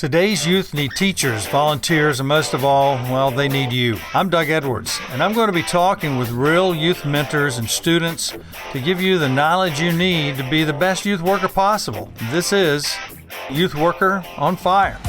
Today's youth need teachers, volunteers, and most of all, well, they need you. I'm Doug Edwards, and I'm going to be talking with real youth mentors and students to give you the knowledge you need to be the best youth worker possible. This is Youth Worker on Fire.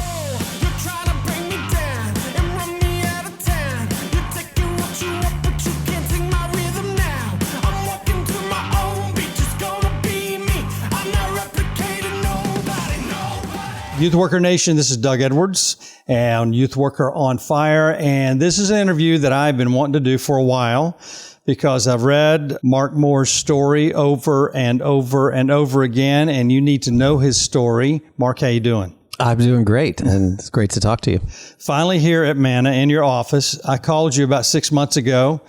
Youth Worker Nation, this is Doug Edwards and Youth Worker on Fire. And this is an interview that I've been wanting to do for a while because I've read Mark Moore's story over and over and over again, and you need to know his story. Mark, how you doing? I'm doing great, and it's great to talk to you. Finally here at Manna in your office. I called you about 6 months ago.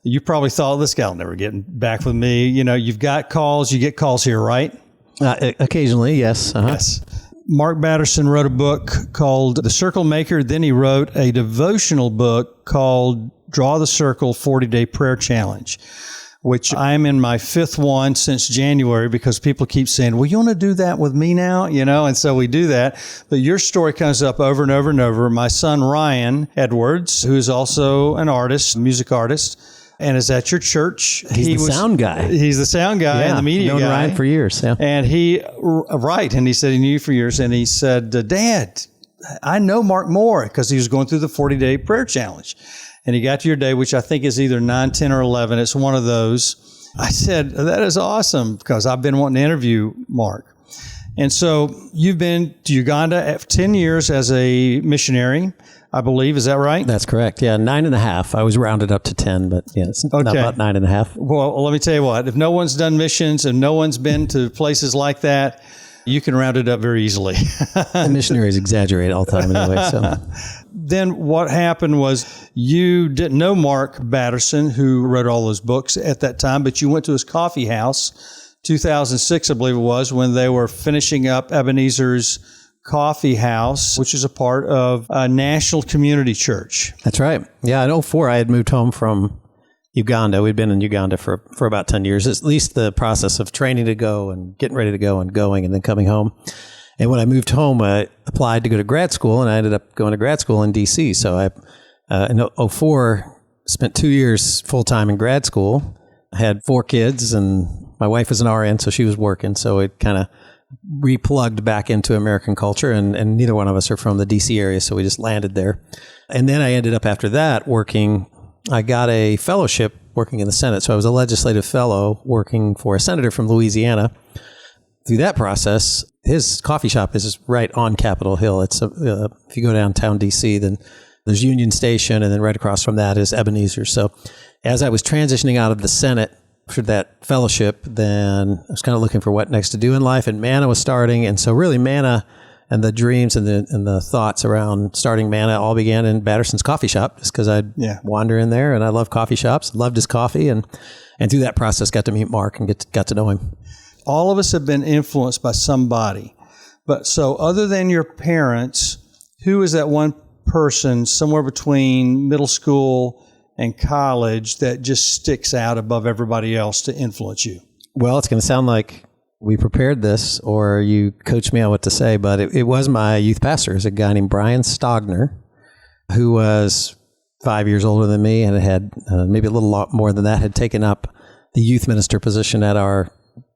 You probably thought, this guy will never get back with me. You know, you've got calls. You get calls here, right? Occasionally, yes. Yes. Mark Batterson wrote a book called The Circle Maker. Then he wrote a devotional book called Draw the Circle 40-Day Prayer Challenge, which I'm in my fifth one since January because people keep saying, well, you want to do that with me now? You know, and so we do that. But your story comes up over and over and over. My son, Ryan Edwards, who is also an artist, music artist, and is at your church. He's the sound guy. He's the sound guy and the media guy. Known Ryan for years. Yeah. And he said he knew you for years. And he said, Dad, I know Mark Moore because he was going through the 40-day prayer challenge. And he got to your day, which I think is either 9, 10, or 11. It's one of those. I said, that is awesome because I've been wanting to interview Mark. And so you've been to Uganda for 10 years as a missionary, I believe. Is that right? That's correct. Yeah, 9.5. I was rounded up to 10, but yeah, it's about 9.5. Well, let me tell you what. If no one's done missions and no one's been to places like that, you can round it up very easily. The missionaries exaggerate all the time anyway. So then what happened was you didn't know Mark Batterson, who wrote all those books at that time, but you went to his coffee house, 2006, I believe it was, when they were finishing up Ebenezer's Coffee House, which is a part of a National Community Church. That's right. Yeah, in 2004, I had moved home from Uganda. We'd been in Uganda for about 10 years, at least the process of training to go and getting ready to go and going and then coming home. And when I moved home, I applied to go to grad school, and I ended up going to grad school in D.C. So I, in 2004, spent 2 years full-time in grad school. I had 4 kids, and my wife was an RN, so she was working. So it kind of replugged back into American culture, and neither one of us are from the DC area, so we just landed there. And then I ended up after that I got a fellowship working in the Senate. So I was a legislative fellow working for a senator from Louisiana. Through that process, his coffee shop is right on Capitol Hill. It's if you go downtown DC, then there's Union Station, and then right across from that is Ebenezer. So as I was transitioning out of the Senate for that fellowship, then I was kind of looking for what next to do in life, and Manna was starting. And so really Manna and the dreams and the thoughts around starting Manna all began in Batterson's coffee shop, just because I'd wander in there, and I love coffee shops, loved his coffee, and through that process got to meet Mark and got to know him. All of us have been influenced by somebody. But so other than your parents, who is that one person somewhere between middle school and college that just sticks out above everybody else to influence you? Well, it's going to sound like we prepared this or you coached me on what to say, but it was my youth pastor. It's a guy named Brian Stogner, who was 5 years older than me and had maybe a little lot more than that, had taken up the youth minister position at our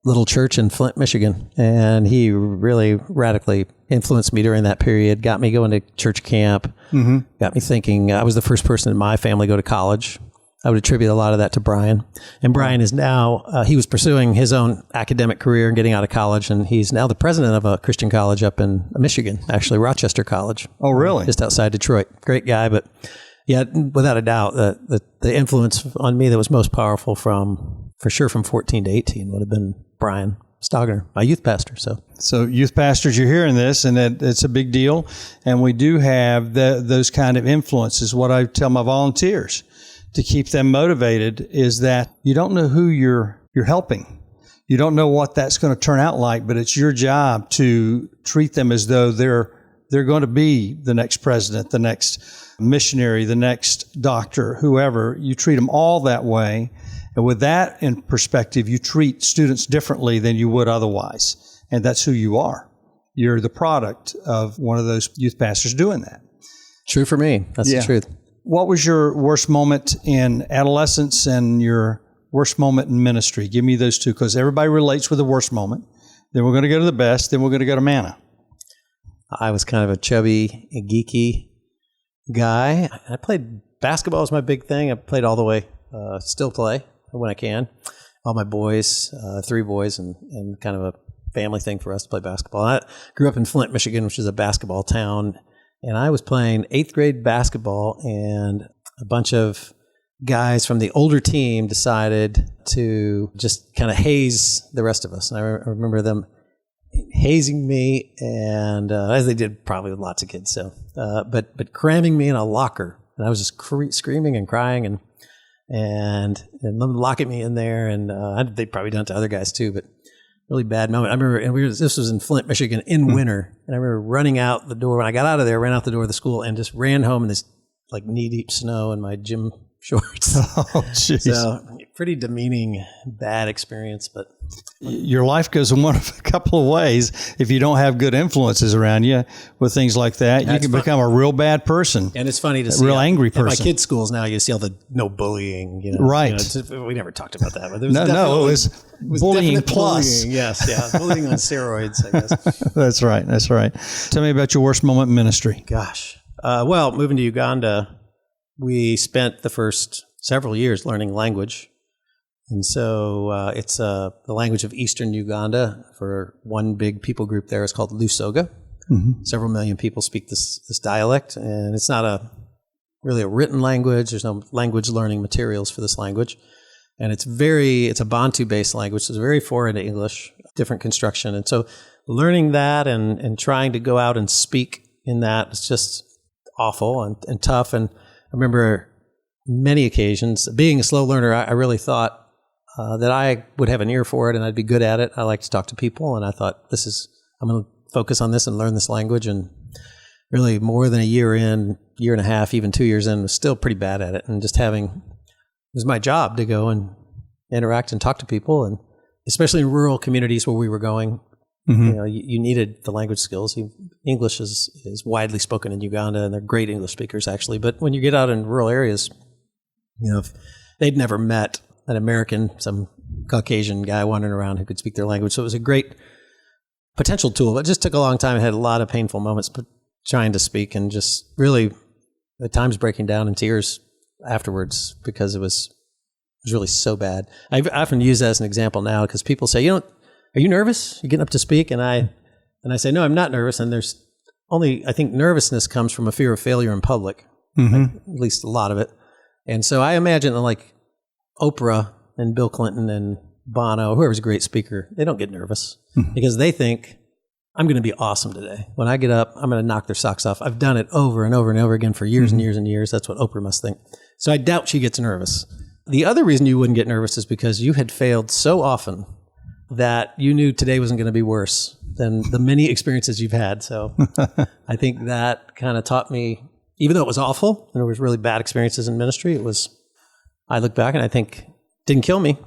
little church in Flint, Michigan. And he really radically influenced me during that period, got me going to church camp, got me thinking. I was the first person in my family to go to college. I would attribute a lot of that to Brian. And Brian is now, he was pursuing his own academic career and getting out of college, and he's now the president of a Christian college up in Michigan, actually Rochester College. Oh, really? Just outside Detroit. Great guy, but yeah, without a doubt, the influence on me that was most powerful for sure from 14 to 18 would have been Brian Stogner, my youth pastor. So youth pastors, you're hearing this, and it's a big deal. And we do have those kind of influences. What I tell my volunteers to keep them motivated is that you don't know who you're helping. You don't know what that's going to turn out like, but it's your job to treat them as though they're going to be the next president, the next missionary, the next doctor, whoever. You treat them all that way. And with that in perspective, you treat students differently than you would otherwise. And that's who you are. you're the product of one of those youth pastors doing that. True for me. That's the truth. What was your worst moment in adolescence and your worst moment in ministry? Give me those two, because everybody relates with the worst moment. Then we're going to go to the best. Then we're going to go to manna. I was kind of a chubby, geeky guy. I played basketball was my big thing. I played all the way, still play when I can. All my boys, 3 boys, and kind of a family thing for us to play basketball. I grew up in Flint, Michigan, which is a basketball town. And I was playing 8th grade basketball, and a bunch of guys from the older team decided to just kind of haze the rest of us. And I remember them hazing me, and as they did probably with lots of kids. So, but cramming me in a locker, and I was just screaming and crying, and them locking me in there, and they'd probably done it to other guys too. But really bad moment. I remember, and this was in Flint, Michigan, in winter, and I remember running out the door. When I got out of there, ran out the door of the school, and just ran home in this like knee deep snow in my gym shorts. Oh, jeez. So pretty demeaning, bad experience. But your life goes in one of a couple of ways. If you don't have good influences around you with things like that, you can become a real bad person. And it's funny to see a real angry person. At my kids' schools now, you see all the no bullying. Right. We never talked about that. But there it was was bullying plus. Bullying, yes, yeah. Bullying on steroids, I guess. That's right. That's right. Tell me about your worst moment in ministry. Gosh. Well, moving to Uganda, we spent the first several years learning language. And so it's the language of Eastern Uganda. For one big people group there, it's called Lusoga. Mm-hmm. Several million people speak this dialect, and it's not really a written language. There's no language learning materials for this language. And it's a Bantu-based language, so it's very foreign to English, different construction. And so learning that and trying to go out and speak in that is just awful and tough. And I remember many occasions, being a slow learner, I really thought that I would have an ear for it and I'd be good at it. I like to talk to people, and I thought, I'm going to focus on this and learn this language. And really more than a year and a half, even 2 years in, was still pretty bad at it. And just it was my job to go and interact and talk to people, and especially in rural communities where we were going. Mm-hmm. You needed the language skills. English is widely spoken in Uganda, and they're great English speakers, actually. But when you get out in rural areas, if they'd never met an American, some Caucasian guy wandering around who could speak their language. So it was a great potential tool. But it just took a long time. I had a lot of painful moments trying to speak, and just really at times breaking down in tears afterwards, because it was really so bad. I often use that as an example now, because people say, are you nervous? You're getting up to speak? And I say, no, I'm not nervous. And there's I think nervousness comes from a fear of failure in public, at least a lot of it. And so I imagine that like Oprah and Bill Clinton and Bono, whoever's a great speaker, they don't get nervous because they think, I'm going to be awesome today. When I get up, I'm going to knock their socks off. I've done it over and over and over again for years and years and years. That's what Oprah must think. So I doubt she gets nervous. The other reason you wouldn't get nervous is because you had failed so often that you knew today wasn't going to be worse than the many experiences you've had. So I think that kind of taught me, even though it was awful and there was really bad experiences in ministry, I look back and I think didn't kill me.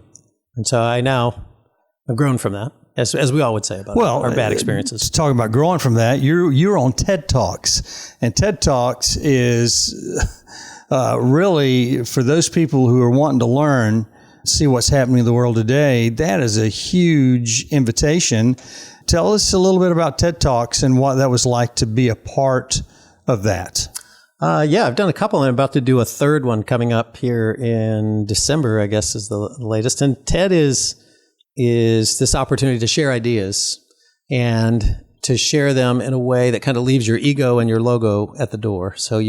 And so I've grown from that, as we all would say about our bad experiences. Talking about growing from that, you're on TED Talks, and TED Talks is really for those people who are wanting to learn, see what's happening in the world today. That is a huge invitation. Tell us a little bit about TED Talks and what that was like to be a part of that. Yeah, I've done a couple, and I'm about to do a third one coming up here in December, I guess is the latest. And TED is this opportunity to share ideas and to share them in a way that kind of leaves your ego and your logo at the door. So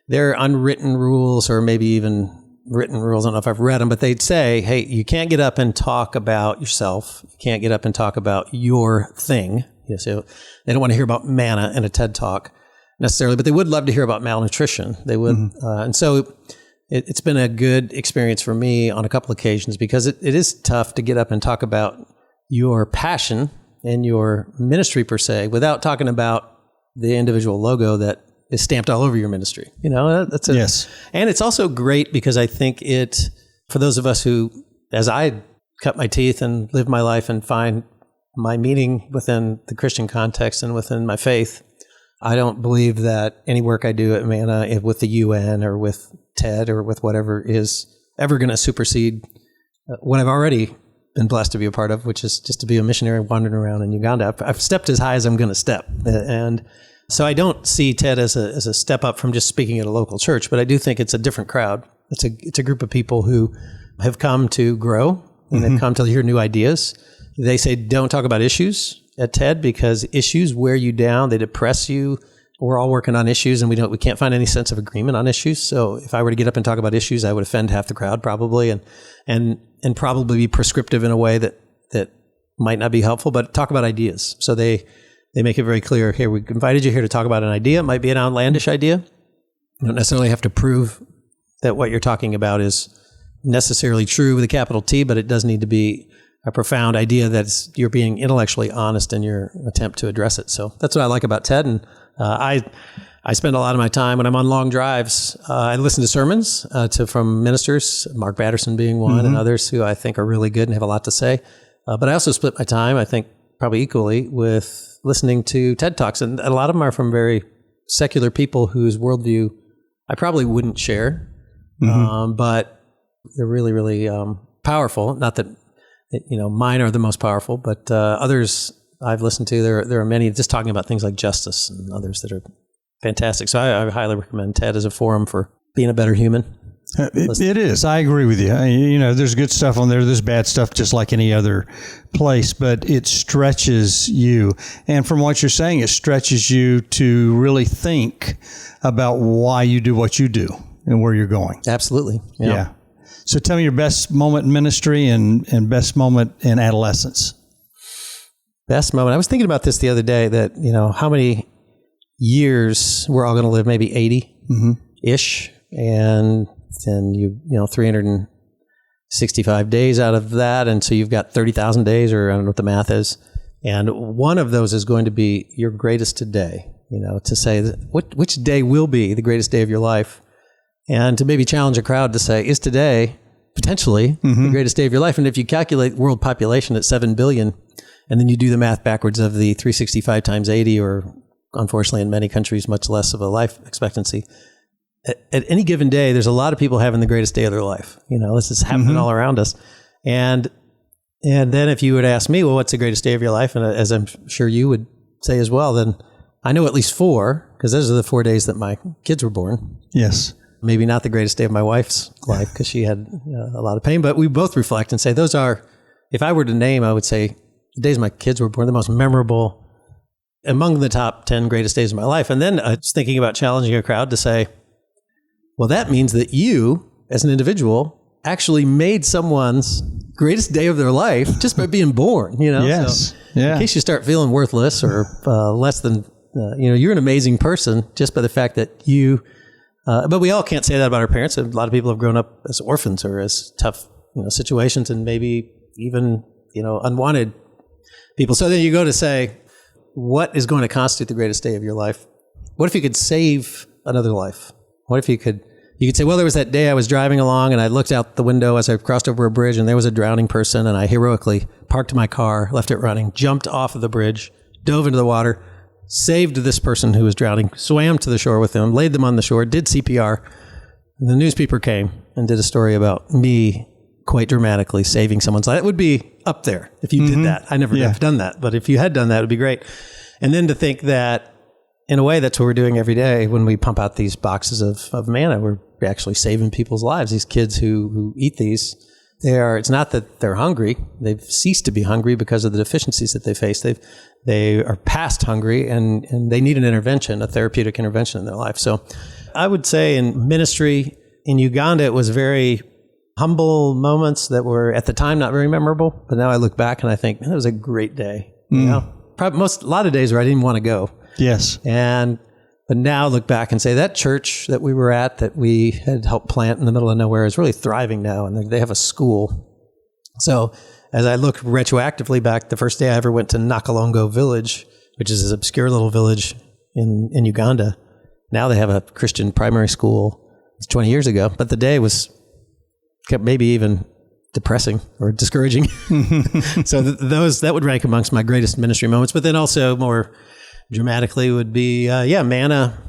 there are unwritten rules, or maybe even written rules. I don't know if I've read them, but they'd say, hey, you can't get up and talk about yourself. You can't get up and talk about your thing. So they don't want to hear about manna in a TED Talk necessarily, but they would love to hear about malnutrition. They would. And so it's been a good experience for me on a couple occasions, because it is tough to get up and talk about your passion and your ministry per se without talking about the individual logo that is stamped all over your ministry. Yes. And it's also great because I think for those of us who, as I cut my teeth and live my life and find my meaning within the Christian context and within my faith. I don't believe that any work I do at Manna with the UN or with TED or with whatever is ever going to supersede what I've already been blessed to be a part of, which is just to be a missionary wandering around in Uganda. I've stepped as high as I'm going to step. And so I don't see TED as a step up from just speaking at a local church, but I do think it's a different crowd. It's a group of people who have come to grow and they've come to hear new ideas. They say, don't talk about issues at TED because issues wear you down. They depress you. We're all working on issues and we can't find any sense of agreement on issues. So if I were to get up and talk about issues, I would offend half the crowd probably and probably be prescriptive in a way that might not be helpful, but talk about ideas. So they make it very clear, here, we invited you here to talk about an idea. It might be an outlandish idea. You don't necessarily have to prove that what you're talking about is necessarily true with a capital T, but it does need to be a profound idea that you're being intellectually honest in your attempt to address it. So that's what I like about TED. And I spend a lot of my time when I'm on long drives. I listen to sermons from ministers, Mark Batterson being one, and others who I think are really good and have a lot to say. But I also split my time, I think, probably equally with listening to TED Talks. And a lot of them are from very secular people whose worldview I probably wouldn't share, but they're really, really powerful. Not that mine are the most powerful, but others I've listened to, there are many just talking about things like justice and others that are fantastic. So I highly recommend TED as a forum for being a better human. It is. I agree with you. There's good stuff on there. There's bad stuff just like any other place, but it stretches you. And from what you're saying, it stretches you to really think about why you do what you do and where you're going. Absolutely. Yeah. So tell me your best moment in ministry and best moment in adolescence. Best moment. I was thinking about this the other day that, how many years we're all going to live, maybe 80-ish. And then 365 days out of that. And so you've got 30,000 days, or I don't know what the math is. And one of those is going to be your greatest today, to say which day will be the greatest day of your life. And to maybe challenge a crowd to say, is today potentially the greatest day of your life? And if you calculate world population at 7 billion, and then you do the math backwards of the 365 times 80, or unfortunately in many countries, much less of a life expectancy, at any given day, there's a lot of people having the greatest day of their life. This is happening all around us. And then if you would ask me, well, what's the greatest day of your life? And as I'm sure you would say as well, then I know at least 4, because those are the 4 days that my kids were born. Yes. Maybe not the greatest day of my wife's life because she had a lot of pain, but we both reflect and say those are, if I were to name, I would say the days my kids were born, the most memorable, among the top 10 greatest days of my life. And then I was thinking about challenging a crowd to say, well, that means that you, as an individual, actually made someone's greatest day of their life just by being born, Yes. So in case you start feeling worthless or less than, you're an amazing person just by the fact that you, but we all can't say that about our parents. A lot of people have grown up as orphans or as tough, situations and maybe even, unwanted people. So then you go to say, what is going to constitute the greatest day of your life? What if you could save another life? What if you could say, well, there was that day I was driving along and I looked out the window as I crossed over a bridge and there was a drowning person and I heroically parked my car, left it running, jumped off of the bridge, dove into the water, saved this person who was drowning, swam to the shore with them, laid them on the shore, did CPR. And the newspaper came and did a story about me quite dramatically saving someone's life. It would be up there if you did that. I never have done that, but if you had done that, it would be great. And then to think that, in a way, that's what we're doing every day when we pump out these boxes of manna. We're actually saving people's lives. These kids who eat these, it's not that they're hungry. They've ceased to be hungry because of the deficiencies that they face. They are past hungry and they need an intervention, a therapeutic intervention in their life. So I would say in ministry in Uganda, it was very humble moments that were at the time not very memorable. But now I look back and I think, man, it was a great day. Probably a lot of days where I didn't want to go. Yes. But now look back and say that church that we were at, that we had helped plant in the middle of nowhere, is really thriving now, and they have a school. So as I look retroactively back, the first day I ever went to Nakalongo Village, which is this obscure little village in Uganda, now they have a Christian primary school. It's 20 years ago, but the day was maybe even depressing or discouraging. So that would rank amongst my greatest ministry moments. But then also more dramatically would be, manna.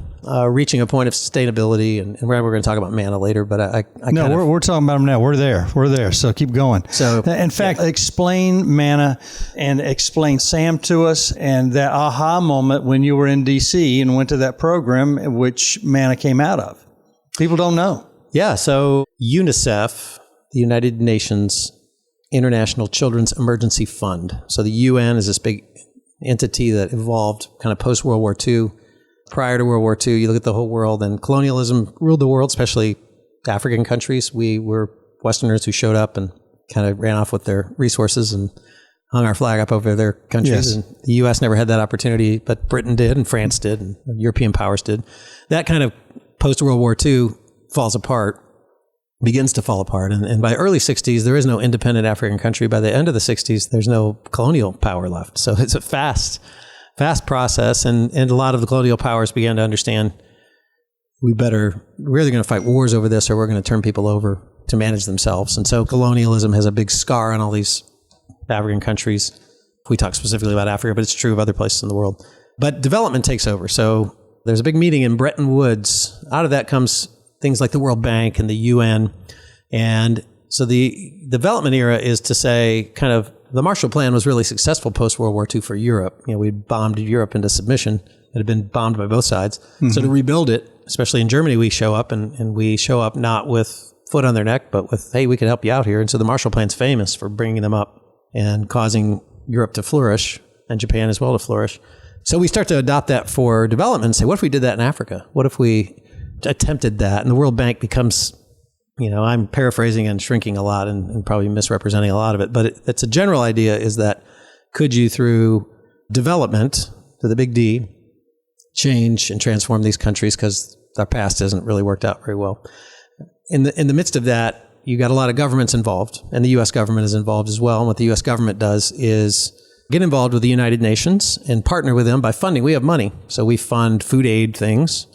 Reaching a point of sustainability, and we're going to talk about manna later, but we're talking about them now. We're there. So keep going. So, in fact, explain manna and explain SAM to us and that aha moment when you were in DC and went to that program which manna came out of. People don't know. Yeah. So UNICEF, the United Nations International Children's Emergency Fund. So the UN is this big entity that evolved kind of post World War II. Prior to World War II, you look at the whole world, and colonialism ruled the world, especially African countries. We were Westerners who showed up and kind of ran off with their resources and hung our flag up over their countries. Yes. And the U.S. never had that opportunity, but Britain did, and France did, and European powers did. That kind of post-World War II begins to fall apart. And by early 60s, there is no independent African country. By the end of the 60s, there's no colonial power left. So it's a fast process, and a lot of the colonial powers began to understand we're either going to fight wars over this or we're going to turn people over to manage themselves. And so colonialism has a big scar on all these African countries. We talk specifically about Africa, but it's true of other places in the world. But development takes over. So there's a big meeting in Bretton Woods. Out of that comes things like the World Bank and the UN. And so the development era is to say kind of the Marshall Plan was really successful post-World War II for Europe. We bombed Europe into submission. It had been bombed by both sides. Mm-hmm. So to rebuild it, especially in Germany, we show up and we show up not with foot on their neck, but with, hey, we can help you out here. And so the Marshall Plan's famous for bringing them up and causing Europe to flourish and Japan as well to flourish. So we start to adopt that for development and say, what if we did that in Africa? What if we attempted that? And the World Bank becomes, I'm paraphrasing and shrinking a lot and probably misrepresenting a lot of it, but it's a general idea is that could you, through development, to the big D, change and transform these countries because our past hasn't really worked out very well. In the midst of that, you got a lot of governments involved, and the U.S. government is involved as well. And what the U.S. government does is get involved with the United Nations and partner with them by funding. We have money, so we fund food aid things.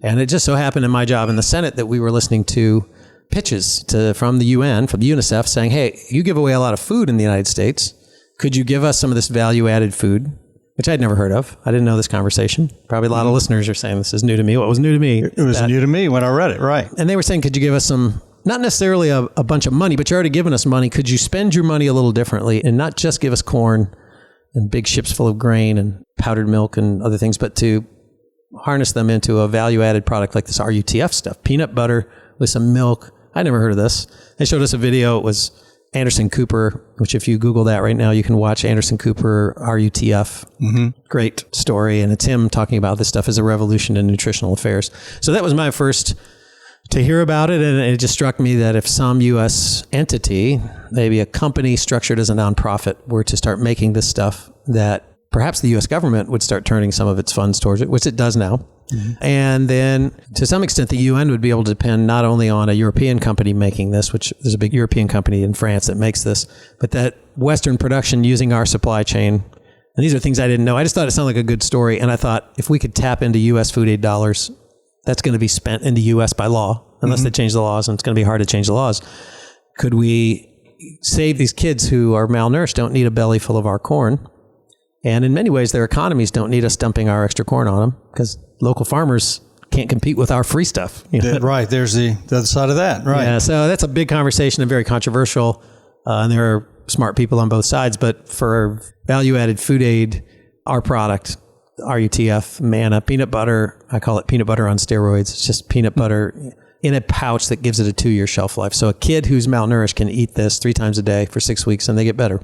And it just so happened in my job in the Senate that we were listening to pitches from the UN, from the UNICEF, saying, hey, you give away a lot of food in the United States. Could you give us some of this value-added food, which I'd never heard of. I didn't know this conversation. Probably a lot of listeners are saying this is new to me. What was new to me? It was new to me when I read it, right. And they were saying, could you give us some, not necessarily a bunch of money, but you're already giving us money. Could you spend your money a little differently and not just give us corn and big ships full of grain and powdered milk and other things, but to harness them into a value-added product like this RUTF stuff, peanut butter with some milk. I never heard of this. They showed us a video. It was Anderson Cooper, which if you Google that right now, you can watch Anderson Cooper, RUTF. Mm-hmm. Great story. And it's him talking about this stuff as a revolution in nutritional affairs. So that was my first to hear about it. And it just struck me that if some U.S. entity, maybe a company structured as a nonprofit, were to start making this stuff, that perhaps the U.S. government would start turning some of its funds towards it, which it does now. Mm-hmm. And then to some extent, the UN would be able to depend not only on a European company making this, which there's a big European company in France that makes this, but that Western production using our supply chain. And these are things I didn't know. I just thought it sounded like a good story. And I thought if we could tap into U.S. food aid dollars, that's going to be spent in the U.S. by law, unless they change the laws, and it's going to be hard to change the laws. Could we save these kids who are malnourished, don't need a belly full of our corn? And in many ways, their economies don't need us dumping our extra corn on them because local farmers can't compete with our free stuff. Right. There's the other side of that. Right. Yeah. So that's a big conversation and very controversial. And there are smart people on both sides. But for value-added food aid, our product, RUTF, manna, peanut butter, I call it peanut butter on steroids. It's just peanut butter in a pouch that gives it a 2-year shelf life. So a kid who's malnourished can eat this 3 times a day for 6 weeks and they get better.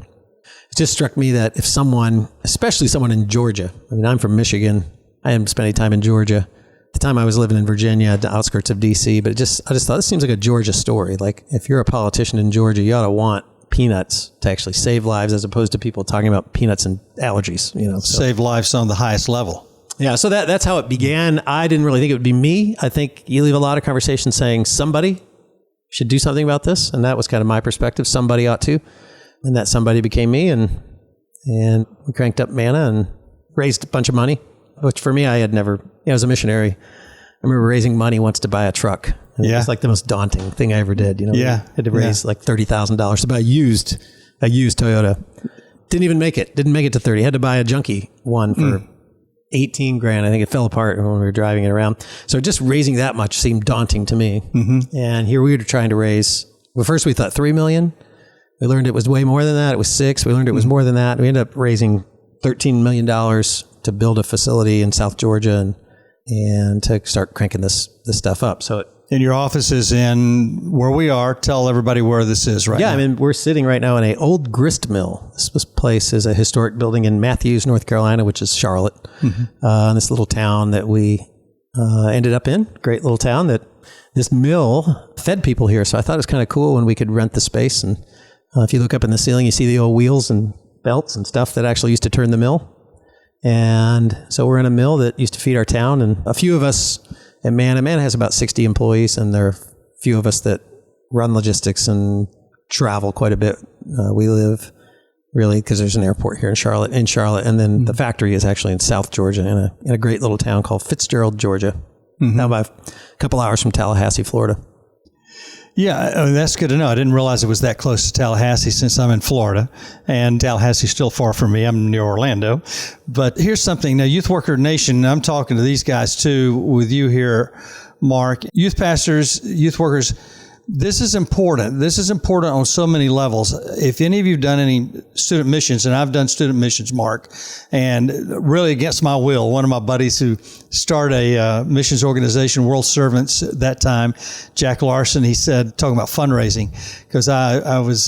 It just struck me that if someone, especially someone in Georgia, I mean, I'm from Michigan. I haven't spent any time in Georgia. At the time I was living in Virginia, at the outskirts of DC, but I just thought this seems like a Georgia story. Like if you're a politician in Georgia, you ought to want peanuts to actually save lives as opposed to people talking about peanuts and allergies, So. Save lives on the highest level. Yeah. So that's how it began. I didn't really think it would be me. I think you leave a lot of conversations saying somebody should do something about this. And that was kind of my perspective. Somebody ought to. And that somebody became me, and we cranked up manna and raised a bunch of money, which for me, I had never, I was a missionary. I remember raising money once to buy a truck. And Yeah. It was like the most daunting thing I ever did. You know, Yeah. we had to raise like $30,000 to buy a used Toyota. Didn't even make it. Didn't make it to 30. Had to buy a junky one for 18 grand. I think it fell apart when we were driving it around. So just raising that much seemed daunting to me. And here we were trying to raise, well, first we thought 3 million. We learned it was way more than that. It was 6. We learned it was more than that. We ended up raising $13 million to build a facility in South Georgia and to start cranking this stuff up. So And your office is in where we are. Tell everybody where this is right now. I mean, we're sitting right now in an old grist mill. This place is a historic building in Matthews, North Carolina, which is Charlotte. This little town that we ended up in. Great little town that this mill fed people here. So I thought it was kind of cool when we could rent the space. And if you look up in the ceiling, you see the old wheels and belts and stuff that actually used to turn the mill. And so we're in a mill that used to feed our town. And a few of us at Manna has about 60 employees. And there are a few of us that run logistics and travel quite a bit. We live really, because there's an airport here in Charlotte. And then the factory is actually in South Georgia in a great little town called Fitzgerald, Georgia. Now about a couple hours from Tallahassee, Florida. Yeah, I mean, that's good to know. I didn't realize it was that close to Tallahassee since I'm in Florida, and Tallahassee's still far from me. I'm near Orlando. But here's something. Now, Youth Worker Nation, I'm talking to these guys too with you here, Mark. Youth pastors, youth workers, this is important. This is important on so many levels. If any of you have done any student missions, and I've done student missions, Mark, and really against my will, one of my buddies who started a missions organization, World Servants at that time, Jack Larson, he said, talking about fundraising, because I was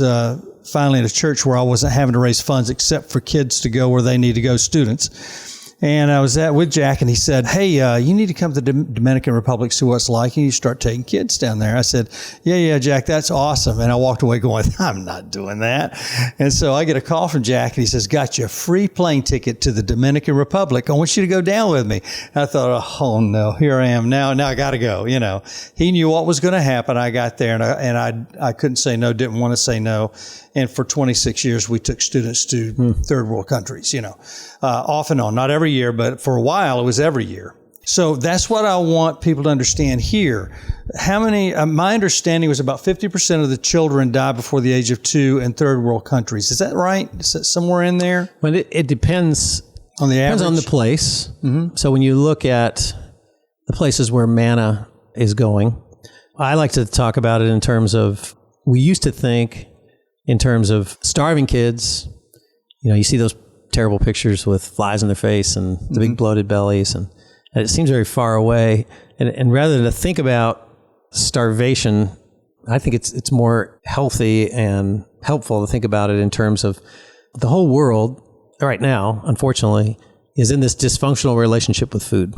finally in a church where I wasn't having to raise funds except for kids to go where they need to go, students. And I was with Jack, and he said, hey, you need to come to the Dominican Republic, see what it's like, and you start taking kids down there. I said, yeah, Jack, that's awesome. And I walked away going, I'm not doing that. And so I get a call from Jack, and he says, got you a free plane ticket to the Dominican Republic. I want you to go down with me. And I thought, oh, no, here I am now. Now I got to go. You know, he knew what was going to happen. I got there, and I couldn't say no, didn't want to say no. And for 26 years, we took students to third world countries, you know, off and on, not every year, but for a while it was every year. So that's what I want people to understand here. How many, my understanding was about 50% of the children die before the age of 2 in third world countries. Is that right? Is that somewhere in there? But it depends On the average? Depends on the place. So when you look at the places where Manna is going, I like to talk about it in terms of, we used to think in terms of starving kids. You know, you see those terrible pictures with flies in their face and the big bloated bellies, and it seems very far away. And rather than to think about starvation, I think it's more healthy and helpful to think about it in terms of the whole world right now, unfortunately, is in this dysfunctional relationship with food.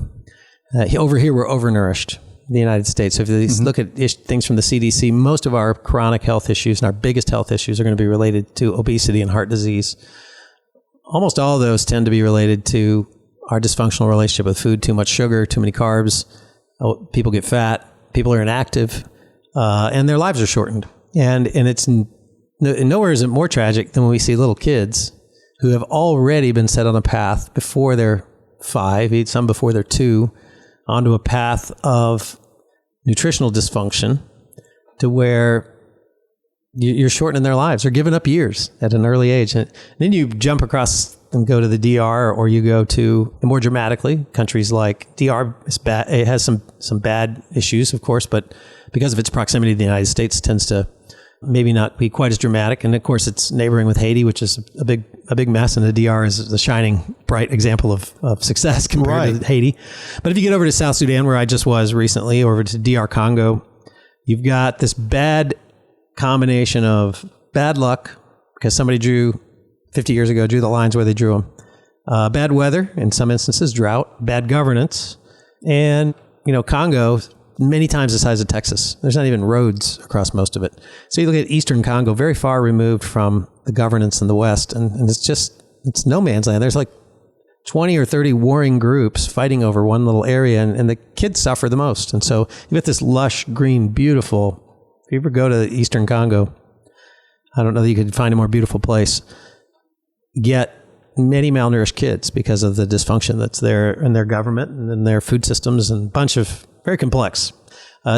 Over here, we're overnourished in the United States. So if you look at things from the CDC, most of our chronic health issues and our biggest health issues are going to be related to obesity and heart disease. Almost all of those tend to be related to our dysfunctional relationship with food, too much sugar, too many carbs. People get fat, people are inactive, and their lives are shortened. And it's nowhere is it more tragic than when we see little kids who have already been set on a path before they're 5, some before they're 2, onto a path of nutritional dysfunction to where you're shortening their lives. They're giving up years at an early age. And then you jump across and go to the DR, or you go to, more dramatically, countries like DR is bad. It has some bad issues, of course, but because of its proximity to the United States, tends to maybe not be quite as dramatic. And of course, it's neighboring with Haiti, which is a big mess. And the DR is the shining, bright example of success compared to Haiti. But if you get over to South Sudan, where I just was recently, over to DR Congo, you've got this bad combination of bad luck, because somebody 50 years ago, drew the lines where they drew them. Bad weather, in some instances, drought, bad governance. And, Congo, many times the size of Texas. There's not even roads across most of it. So you look at Eastern Congo, very far removed from the governance in the West, and it's no man's land. There's like 20 or 30 warring groups fighting over one little area, and the kids suffer the most. And so you get this lush, green, beautiful, if you ever go to Eastern Congo, I don't know that you could find a more beautiful place, yet many malnourished kids because of the dysfunction that's there in their government and in their food systems, and a bunch of very complex.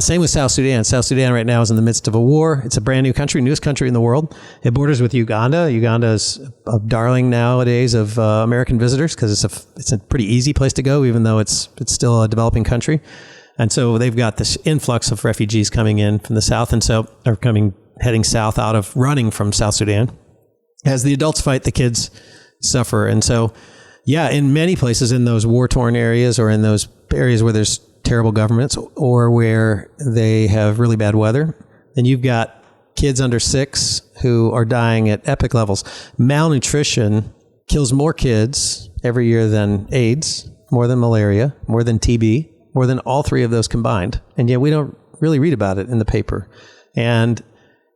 Same with South Sudan. South Sudan right now is in the midst of a war. It's a brand new country, newest country in the world. It borders with Uganda. Uganda is a darling nowadays of American visitors because it's a pretty easy place to go, even though it's still a developing country. And so they've got this influx of refugees coming in from the south, and so they're heading south running from South Sudan. As the adults fight, the kids suffer. And so, yeah, in many places in those war-torn areas or in those areas where there's terrible governments or where they have really bad weather, then you've got kids under 6 who are dying at epic levels. Malnutrition kills more kids every year than AIDS, more than malaria, more than TB, more than all 3 of those combined. And yet we don't really read about it in the paper. And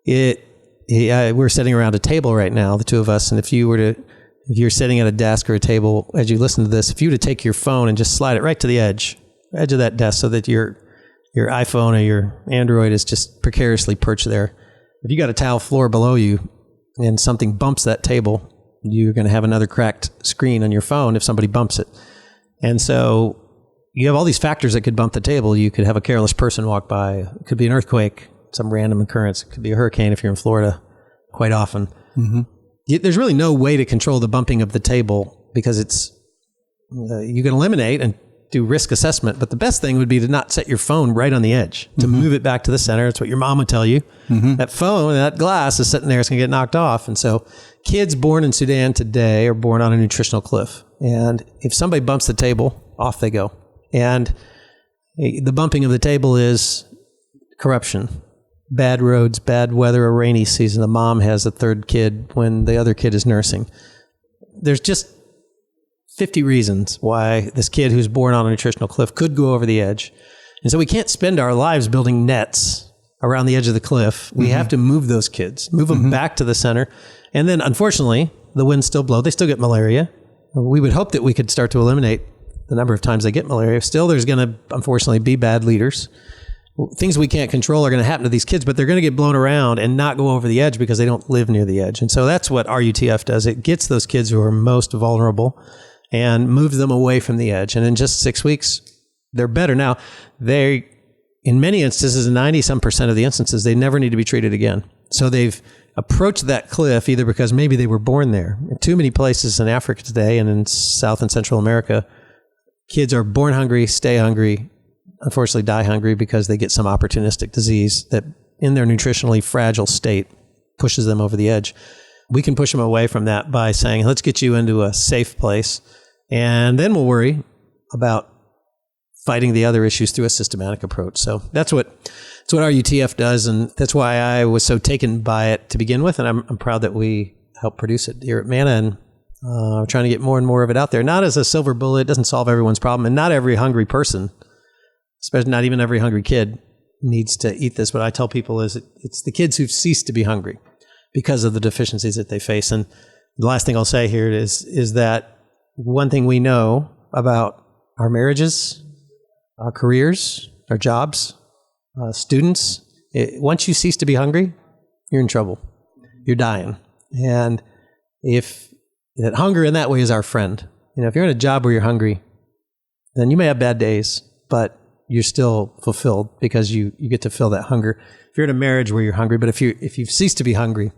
we're sitting around a table right now, the two of us, and if you're sitting at a desk or a table as you listen to this, if you were to take your phone and just slide it right to the edge of that desk so that your iPhone or your Android is just precariously perched there. If you got a tile floor below you and something bumps that table, you're going to have another cracked screen on your phone if somebody bumps it. And so you have all these factors that could bump the table. You could have a careless person walk by. It could be an earthquake, some random occurrence. It could be a hurricane if you're in Florida quite often. Mm-hmm. There's really no way to control the bumping of the table because you can eliminate and do risk assessment, but the best thing would be to not set your phone right on the edge, to move it back to the center. That's what your mom would tell you. Mm-hmm. That phone, that glass is sitting there, it's going to get knocked off. And so kids born in Sudan today are born on a nutritional cliff. And if somebody bumps the table, off they go. And the bumping of the table is corruption, bad roads, bad weather, a rainy season. The mom has a 3rd kid when the other kid is nursing. There's just 50 reasons why this kid who's born on a nutritional cliff could go over the edge. And so we can't spend our lives building nets around the edge of the cliff. We have to move those kids, move them back to the center. And then, unfortunately, the winds still blow. They still get malaria. We would hope that we could start to eliminate the number of times they get malaria. Still, there's going to, unfortunately, be bad leaders. Things we can't control are going to happen to these kids, but they're going to get blown around and not go over the edge because they don't live near the edge. And so that's what RUTF does. It gets those kids who are most vulnerable and moves them away from the edge. And in just 6 weeks, they're better. Now, in many instances, 90-some% of the instances, they never need to be treated again. So they've approached that cliff either because maybe they were born there. In too many places in Africa today and in South and Central America, kids are born hungry, stay hungry, unfortunately die hungry because they get some opportunistic disease that in their nutritionally fragile state pushes them over the edge. We can push them away from that by saying, let's get you into a safe place. And then we'll worry about fighting the other issues through a systematic approach. So that's what RUTF does, and that's why I was so taken by it to begin with, and I'm proud that we helped produce it here at Manna, and we're trying to get more and more of it out there. Not as a silver bullet, it doesn't solve everyone's problem, and not every hungry person, especially not even every hungry kid, needs to eat this. What I tell people is it's the kids who've ceased to be hungry because of the deficiencies that they face. And the last thing I'll say here is that one thing we know about our marriages, our careers, our jobs, students, once you cease to be hungry, you're in trouble. You're dying. And that hunger in that way is our friend. If you're in a job where you're hungry, then you may have bad days, but you're still fulfilled because you get to fill that hunger. If you're in a marriage where you're hungry, but if you've ceased to be hungry,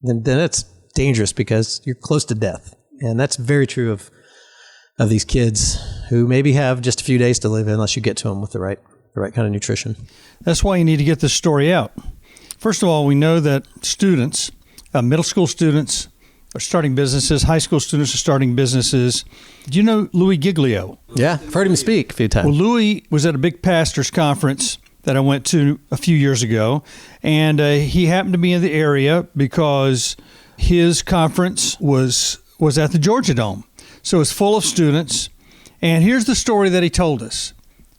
then it's dangerous because you're close to death. And that's very true of these kids who maybe have just a few days to live unless you get to them with the right kind of nutrition. That's why you need to get this story out. First of all, we know that students, middle school students are starting businesses, high school students are starting businesses. Do you know Louis Giglio? Yeah, I've heard him speak a few times. Well, Louis was at a big pastors conference that I went to a few years ago, and he happened to be in the area because his conference was at the Georgia Dome. So it's full of students. And here's the story that he told us.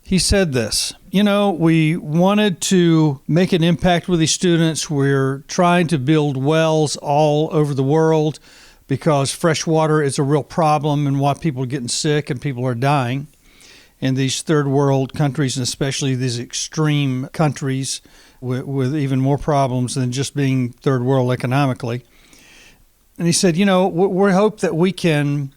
He said this, we wanted to make an impact with these students. We're trying to build wells all over the world because fresh water is a real problem and why people are getting sick and people are dying in these third world countries, and especially these extreme countries with even more problems than just being third world economically. And he said, we hope that we can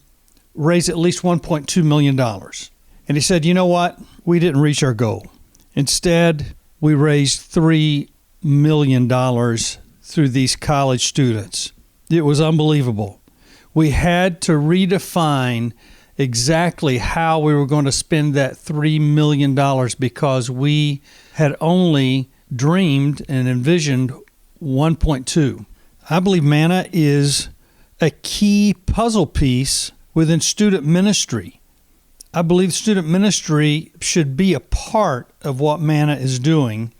raise at least $1.2 million. And he said, you know what? We didn't reach our goal. Instead, we raised $3 million through these college students. It was unbelievable. We had to redefine exactly how we were going to spend that $3 million because we had only dreamed and envisioned 1.2. I believe manna is a key puzzle piece within student ministry. I believe student ministry should be a part of what manna is doing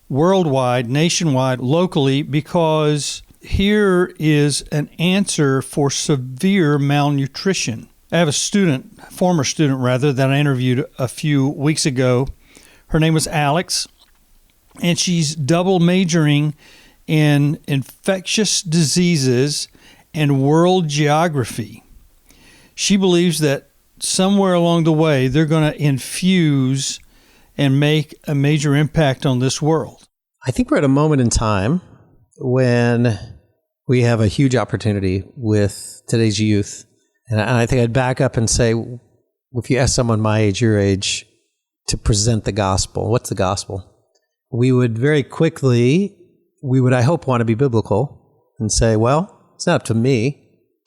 worldwide, nationwide, locally, because here is an answer for severe malnutrition. I have a former student that I interviewed a few weeks ago. Her name was Alex, and she's double majoring in infectious diseases and world geography. She believes that somewhere along the way, they're going to infuse and make a major impact on this world. I think we're at a moment in time when we have a huge opportunity with today's youth. And I think I'd back up and say, if you ask someone my age, your age, to present the gospel, what's the gospel? We would very quickly, I hope, want to be biblical and say, well, it's not up to me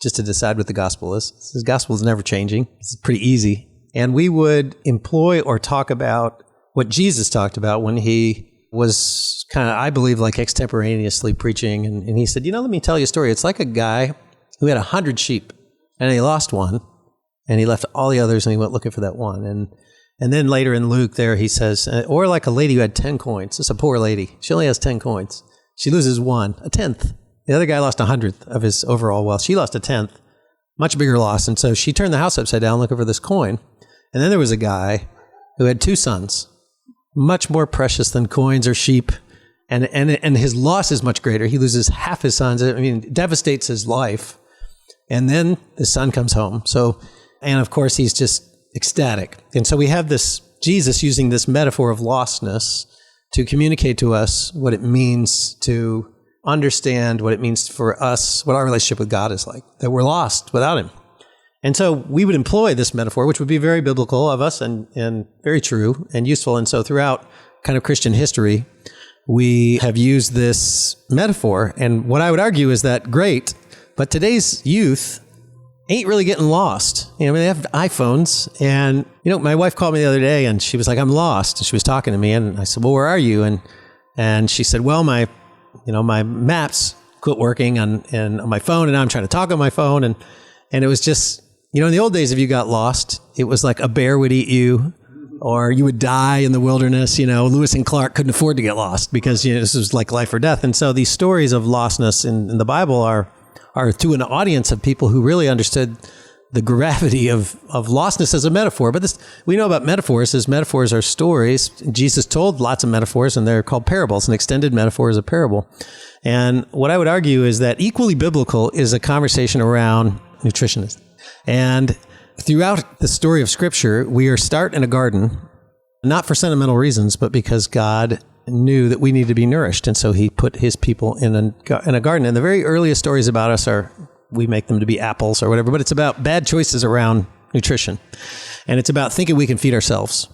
just to decide what the gospel is. The gospel is never changing. It's pretty easy. And we would employ or talk about what Jesus talked about when he was kind of, I believe, like extemporaneously preaching. And he said, let me tell you a story. It's like a guy who had 100 sheep and he lost one and he left all the others and he went looking for that one. And then later in Luke there, he says, or like a lady who had 10 coins. It's a poor lady. She only has 10 coins. She loses one, a tenth. The other guy lost 100th of his overall wealth. She lost a tenth, much bigger loss. And so she turned the house upside down looking for this coin. And then there was a guy who had 2 sons, much more precious than coins or sheep. And his loss is much greater. He loses half his sons. It devastates his life. And then the son comes home. And of course, he's just ecstatic. And so we have this Jesus using this metaphor of lostness to communicate to us what it means to understand what it means for us, what our relationship with God is like, that we're lost without him. And so we would employ this metaphor, which would be very biblical of us and very true and useful. And so throughout kind of Christian history, we have used this metaphor. And what I would argue is that great, but today's youth ain't really getting lost. They have iPhones. And, my wife called me the other day and she was like, I'm lost. And she was talking to me and I said, well, where are you? And she said, well, my maps quit working on my phone and now I'm trying to talk on my phone. And it was just, in the old days, if you got lost, it was like a bear would eat you or you would die in the wilderness. Lewis and Clark couldn't afford to get lost because, this was like life or death. And so these stories of lostness in the Bible are to an audience of people who really understood the gravity of lostness as a metaphor. But we know about metaphors, as metaphors are stories. Jesus told lots of metaphors, and they're called parables. An extended metaphor is a parable. And what I would argue is that equally biblical is a conversation around nutrition. And throughout the story of Scripture, we are start in a garden, not for sentimental reasons, but because God knew that we need to be nourished. And so he put his people in a garden. And the very earliest stories about us we make them to be apples or whatever, but it's about bad choices around nutrition. And it's about thinking we can feed ourselves.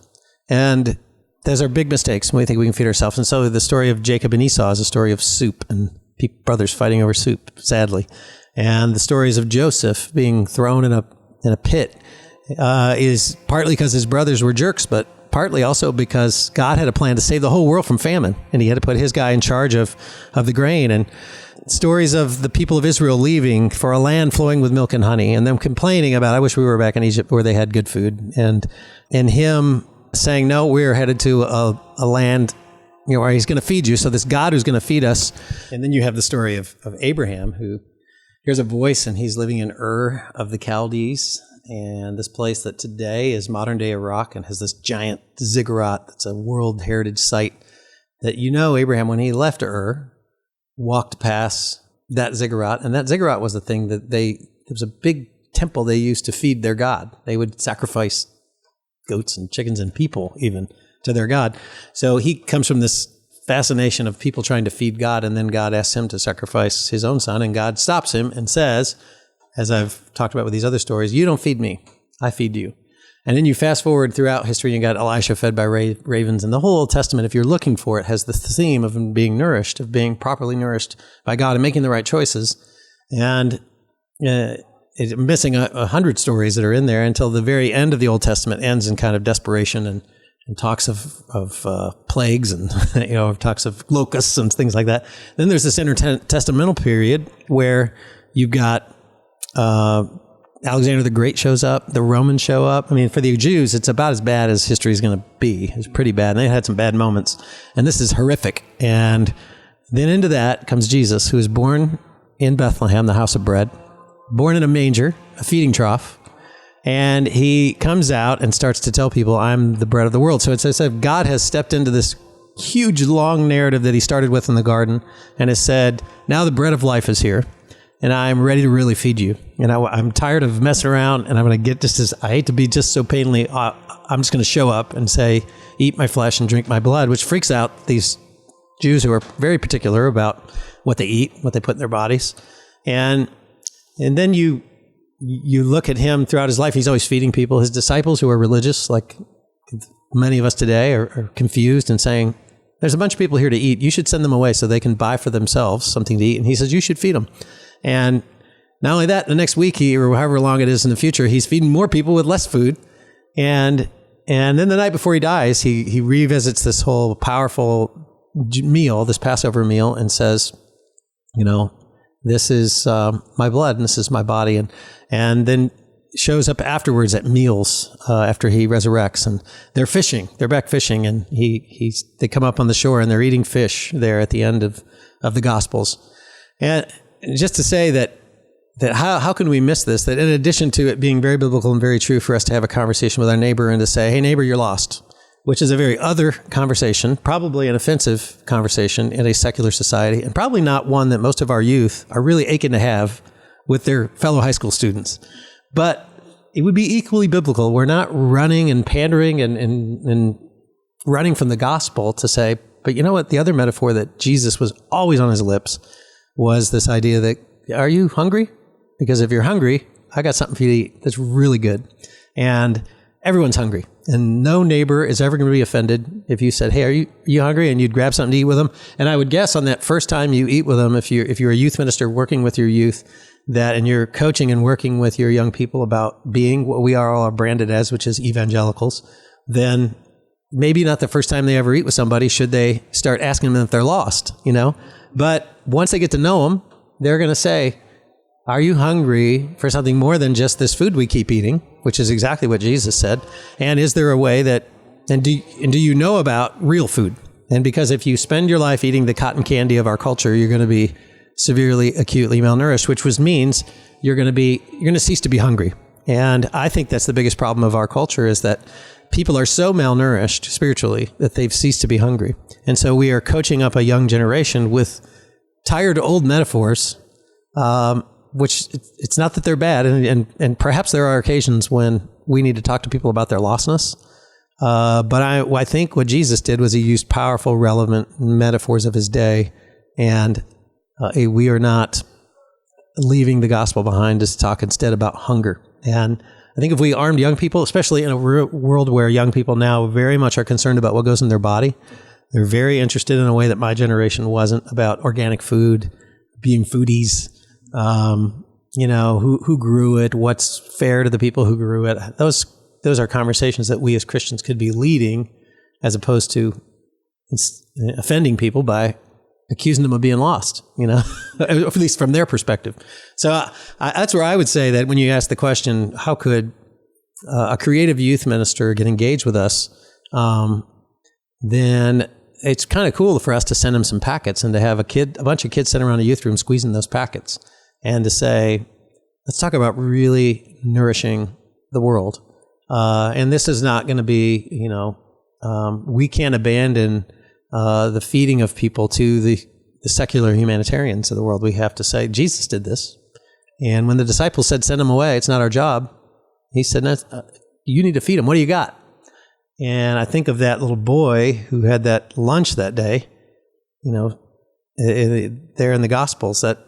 And those are big mistakes when we think we can feed ourselves. And so the story of Jacob and Esau is a story of soup and brothers fighting over soup, sadly. And the stories of Joseph being thrown in a pit is partly because his brothers were jerks, but partly also because God had a plan to save the whole world from famine. And he had to put his guy in charge of the grain. And stories of the people of Israel leaving for a land flowing with milk and honey and them complaining about, I wish we were back in Egypt where they had good food. And him saying, no, we're headed to a land, where he's going to feed you. So this God who's going to feed us. And then you have the story of Abraham, who hears a voice and he's living in Ur of the Chaldees. And this place that today is modern day Iraq and has this giant ziggurat that's a World Heritage Site that, Abraham, when he left Ur, walked past that ziggurat. And that ziggurat was the thing that there was a big temple they used to feed their God. They would sacrifice goats and chickens and people even to their God. So he comes from this fascination of people trying to feed God. And then God asks him to sacrifice his own son. And God stops him and says, as I've talked about with these other stories, you don't feed me, I feed you. And then you fast forward throughout history, and you got Elisha fed by ravens. And the whole Old Testament, if you're looking for it, has the theme of being nourished, of being properly nourished by God and making the right choices. And it's missing 100 stories that are in there until the very end of the Old Testament ends in kind of desperation and talks of plagues and talks of locusts and things like that. Then there's this intertestamental period where you've got Alexander the Great shows up, the Romans show up. I mean, for the Jews, it's about as bad as history is going to be. It's pretty bad. And they had some bad moments. And this is horrific. And then into that comes Jesus, who is born in Bethlehem, the house of bread, born in a manger, a feeding trough. And he comes out and starts to tell people, I'm the bread of the world. So it's as if God has stepped into this huge, long narrative that he started with in the garden and has said, now the bread of life is here. And I'm ready to really feed you. And I'm tired of messing around, and I'm going to get just as, I hate to be just so painfully, I'm just going to show up and say, eat my flesh and drink my blood, which freaks out these Jews who are very particular about what they eat, what they put in their bodies. And then you look at him throughout his life, he's always feeding people. His disciples who are religious, like many of us today, are confused and saying, there's a bunch of people here to eat. You should send them away so they can buy for themselves something to eat. And he says, you should feed them. And not only that, the next week, or however long it is in the future, he's feeding more people with less food. And then the night before he dies, he revisits this whole powerful meal, this Passover meal, and says, this is my blood and this is my body. And then shows up afterwards at meals after he resurrects, and they're fishing. They're back fishing, and they come up on the shore and they're eating fish there at the end of the Gospels. And just to say that how can we miss this? That in addition to it being very biblical and very true for us to have a conversation with our neighbor and to say, hey, neighbor, you're lost, which is a very other conversation, probably an offensive conversation in a secular society, and probably not one that most of our youth are really aching to have with their fellow high school students. But it would be equally biblical. We're not running and pandering and running from the gospel to say, but you know what? The other metaphor that Jesus was always on his lips was this idea that, are you hungry? Because if you're hungry, I got something for you to eat that's really good. And everyone's hungry. And no neighbor is ever going to be offended if you said, hey, are you hungry? And you'd grab something to eat with them. And I would guess on that first time you eat with them, if you're a youth minister working with your youth, and you're coaching and working with your young people about being what we are all branded as, which is evangelicals, then maybe not the first time they ever eat with somebody should they start asking them if they're lost, But once they get to know them, they're going to say, are you hungry for something more than just this food we keep eating, which is exactly what Jesus said? And is there a way that, and do you know about real food? And because if you spend your life eating the cotton candy of our culture, you're going to be severely, acutely malnourished, which means you're going to cease to be hungry. And I think that's the biggest problem of our culture, is that people are so malnourished spiritually that they've ceased to be hungry. And so we are coaching up a young generation with tired old metaphors, which it's not that they're bad. And perhaps there are occasions when we need to talk to people about their lostness. But I think what Jesus did was he used powerful, relevant metaphors of his day. And we are not leaving the gospel behind to talk instead about hunger. And I think if we armed young people, especially in a world where young people now very much are concerned about what goes in their body, they're very interested in a way that my generation wasn't, about organic food, being foodies, who grew it, what's fair to the people who grew it. Those are conversations that we as Christians could be leading, as opposed to offending people by accusing them of being lost, at least from their perspective. So that's where I would say that when you ask the question, how could a creative youth minister get engaged with us, then it's kind of cool for us to send them some packets and to have a bunch of kids sitting around a youth room squeezing those packets, and to say, let's talk about really nourishing the world. And this is not going to be, we can't abandon the feeding of people to the secular humanitarians of the world. We have to say, Jesus did this. And when the disciples said, send them away, it's not our job, he said, you need to feed them. What do you got? And I think of that little boy who had that lunch that day, there in the Gospels, that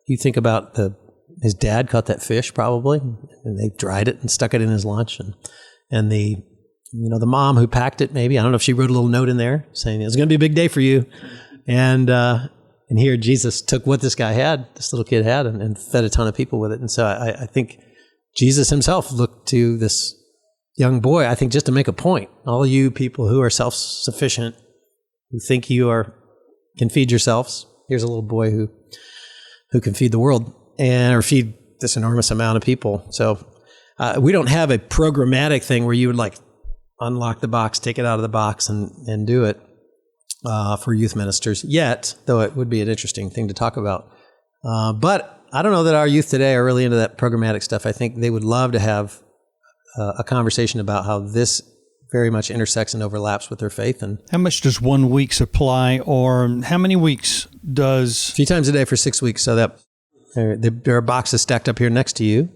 you think about his dad caught that fish probably, and they dried it and stuck it in his lunch. and the mom who packed it, maybe, I don't know if she wrote a little note in there saying it's going to be a big day for you. And here Jesus took what this little kid had, and fed a ton of people with it. And so I think Jesus himself looked to this young boy, I think, just to make a point. All you people who are self-sufficient, who think can feed yourselves, here's a little boy who can feed the world or feed this enormous amount of people. So we don't have a programmatic thing where you would like unlock the box, take it out of the box, and do it for youth ministers yet, though it would be an interesting thing to talk about. But I don't know that our youth today are really into that programmatic stuff. I think they would love to have a conversation about how this very much intersects and overlaps with their faith. And how much does 1 week supply, or how many weeks does? A few times a day for 6 weeks. So that there are boxes stacked up here next to you.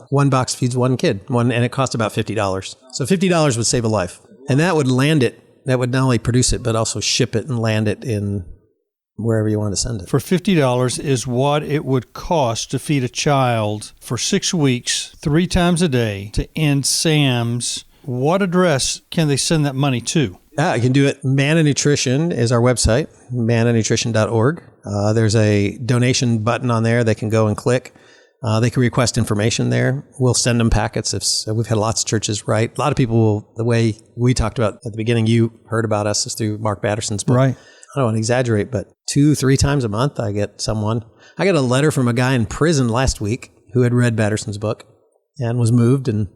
One box feeds one kid, and it costs about $50. So $50 would save a life. And that would land it. That would not only produce it, but also ship it and land it in wherever you want to send it. For $50 is what it would cost to feed a child for 6 weeks, 3 times a day, to end SAMS. What address can they send that money to? You can do it. Manna Nutrition is our website, mannanutrition.org. There's a donation button on there they can go and click. They can request information there. We'll send them packets. We've had lots of churches write. A lot of people, the way we talked about at the beginning, you heard about us is through Mark Batterson's book. Right. I don't want to exaggerate, but 2-3 times a month I get I got a letter from a guy in prison last week who had read Batterson's book and was moved and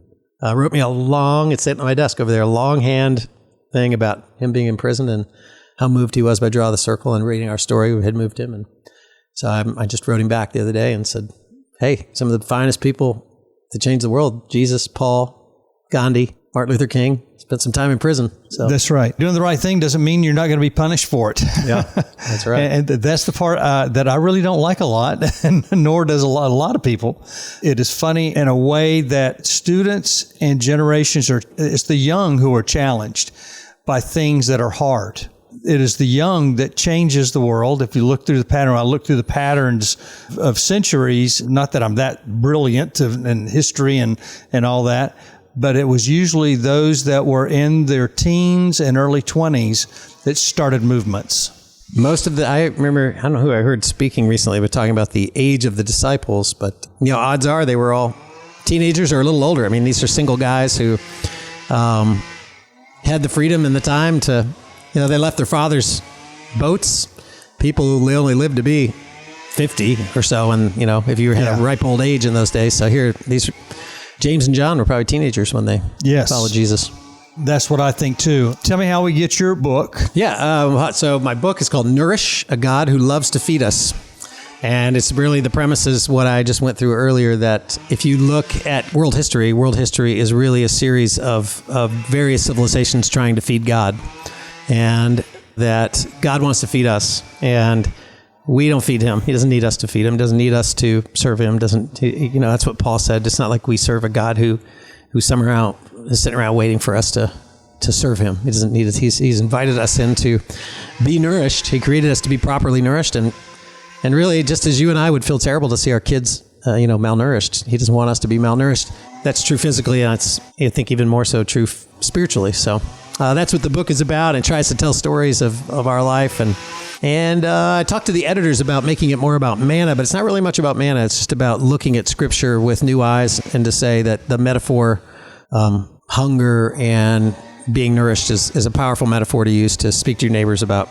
wrote me it's sitting on my desk over there, a longhand thing about him being in prison and how moved he was by Draw the Circle and reading our story. We had moved him. And so I just wrote him back the other day and said, hey, some of the finest people to change the world, Jesus, Paul, Gandhi, Martin Luther King, spent some time in prison. So. That's right. Doing the right thing doesn't mean you're not going to be punished for it. Yeah, that's right. And that's the part that I really don't like a lot, and nor does a lot of people. It is funny in a way that students and generations it's the young who are challenged by things that are hard. It is the young that changes the world. If you look through the pattern, I look through the patterns of centuries, not that I'm that brilliant in history and all that, but it was usually those that were in their teens and early 20s that started movements. I remember, I don't know who I heard speaking recently, but talking about the age of the disciples, but odds are they were all teenagers or a little older. I mean, these are single guys who had the freedom and the time to, they left their father's boats, people who only lived to be 50 or so, and, if you had a ripe old age in those days. So here, James and John were probably teenagers when they followed Jesus. That's what I think too. Tell me how we get your book. Yeah, so my book is called Nourish, A God Who Loves to Feed Us. And it's really, the premise is what I just went through earlier, that if you look at world history is really a series of various civilizations trying to feed God. And that God wants to feed us. And we don't feed him. He doesn't need us to feed him. Doesn't need us to serve him. That's what Paul said. It's not like we serve a God who somehow is sitting around waiting for us to serve him. He doesn't need us. He's invited us in to be nourished. He created us to be properly nourished. And really, just as you and I would feel terrible to see our kids, malnourished, he doesn't want us to be malnourished. That's true physically, and it's, I think, even more so true spiritually. So that's what the book is about. It tries to tell stories of our life. And I talked to the editors about making it more about manna, but it's not really much about manna. It's just about looking at Scripture with new eyes and to say that the metaphor, hunger and being nourished is a powerful metaphor to use to speak to your neighbors about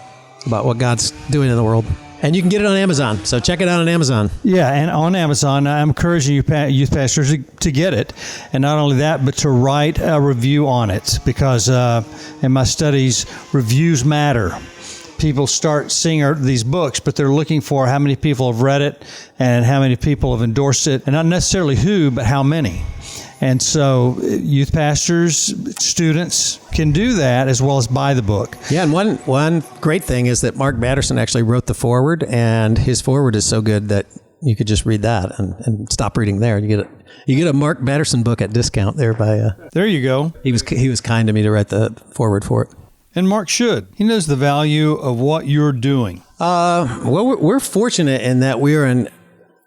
what God's doing in the world. And you can get it on Amazon. So check it out on Amazon. Yeah, and on Amazon, I'm encouraging you youth pastors to get it. And not only that, but to write a review on it, because in my studies, reviews matter. People start seeing these books, but they're looking for how many people have read it and how many people have endorsed it, and not necessarily who, but how many. And so youth pastors, students can do that as well as buy the book. Yeah, and one great thing is that Mark Batterson actually wrote the foreword, and his foreword is so good that you could just read that and stop reading there. You get a Mark Batterson book at discount there by. There you go. He was kind to me to write the foreword for it. And Mark should. He knows the value of what you're doing. Well, we're fortunate in that we're an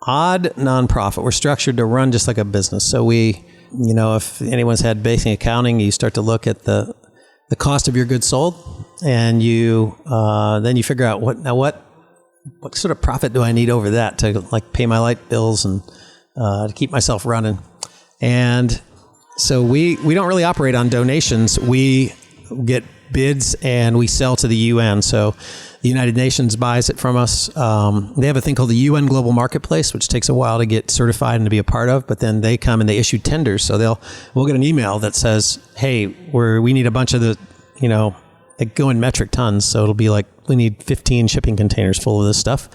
odd nonprofit. We're structured to run just like a business. So we if anyone's had basic accounting, you start to look at the cost of your goods sold, and you then you figure out what sort of profit do I need over that to like pay my light bills and to keep myself running. And so we don't really operate on donations. We get bids and we sell to the UN. So the United Nations buys it from us. They have a thing called the UN Global Marketplace, which takes a while to get certified and to be a part of. But then they come and they issue tenders. So we'll get an email that says, "Hey, we need a bunch of they go in metric tons. So it'll be like we need 15 shipping containers full of this stuff.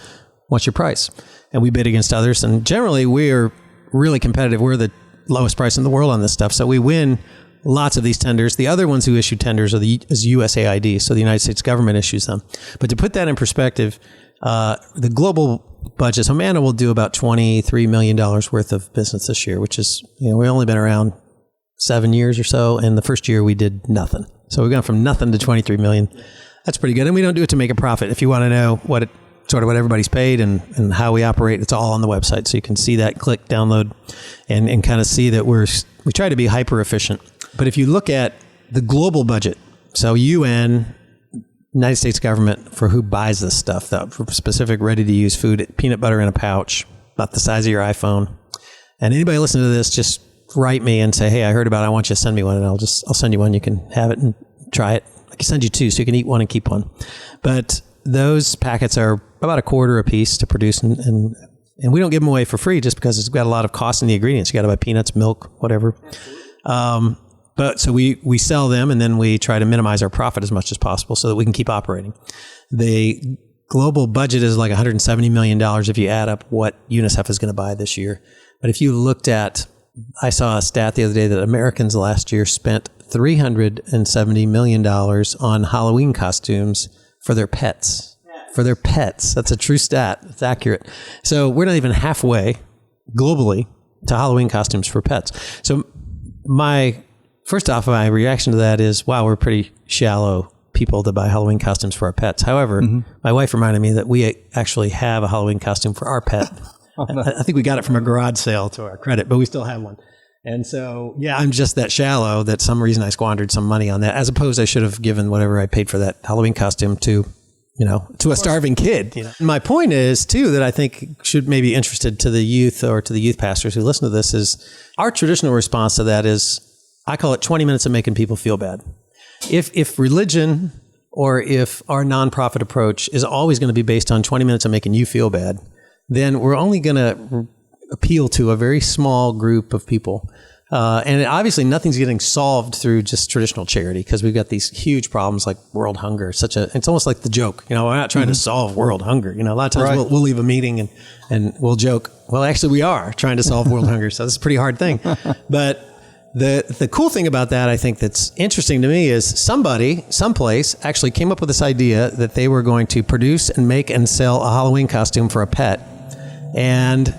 What's your price?" And we bid against others. And generally, we're really competitive. We're the lowest price in the world on this stuff. So we win lots of these tenders. The other ones who issue tenders is USAID, so the United States government issues them. But to put that in perspective, the global budget, so Amanda will do about $23 million worth of business this year, which is, we've only been around 7 years or so, and the first year we did nothing. So we've gone from nothing to 23 million. That's pretty good. And we don't do it to make a profit. If you want to know what everybody's paid and how we operate, it's all on the website. So you can see that, click, download, and kind of see that we try to be hyper efficient. But if you look at the global budget, so UN, United States government, for who buys this stuff, for specific ready-to-use food, peanut butter in a pouch, about the size of your iPhone. And anybody listening to this, just write me and say, "Hey, I heard about it. I want you to send me one," and I'll send you one. You can have it and try it. I can send you 2, so you can eat one and keep one. But those packets are about $0.25 a piece to produce, and we don't give them away for free just because it's got a lot of cost in the ingredients. You got to buy peanuts, milk, whatever. But so we sell them, and then we try to minimize our profit as much as possible so that we can keep operating. The global budget is like $170 million if you add up what UNICEF is going to buy this year. But if you looked at, I saw a stat the other day that Americans last year spent $370 million on Halloween costumes for their pets. For their pets. That's a true stat. It's accurate. So we're not even halfway globally to Halloween costumes for pets. So my reaction to that is, wow, we're pretty shallow people to buy Halloween costumes for our pets. However, my wife reminded me that we actually have a Halloween costume for our pet. I think we got it from a garage sale to our credit, but we still have one. And so, yeah, I'm just that shallow that some reason I squandered some money on that, as opposed I should have given whatever I paid for that Halloween costume to a starving kid. My point is, too, that I think should maybe interested to the youth or to the youth pastors who listen to this is our traditional response to that is, I call it 20 minutes of making people feel bad. If religion or if our nonprofit approach is always going to be based on 20 minutes of making you feel bad, then we're only going to appeal to a very small group of people. And obviously nothing's getting solved through just traditional charity because we've got these huge problems like world hunger. It's almost like the joke, we're not trying to solve world hunger. A lot of times we'll leave a meeting and we'll joke, well, actually we are trying to solve world hunger. So it's a pretty hard thing. But the cool thing about that, I think that's interesting to me is somebody, someplace actually came up with this idea that they were going to produce and make and sell a Halloween costume for a pet. And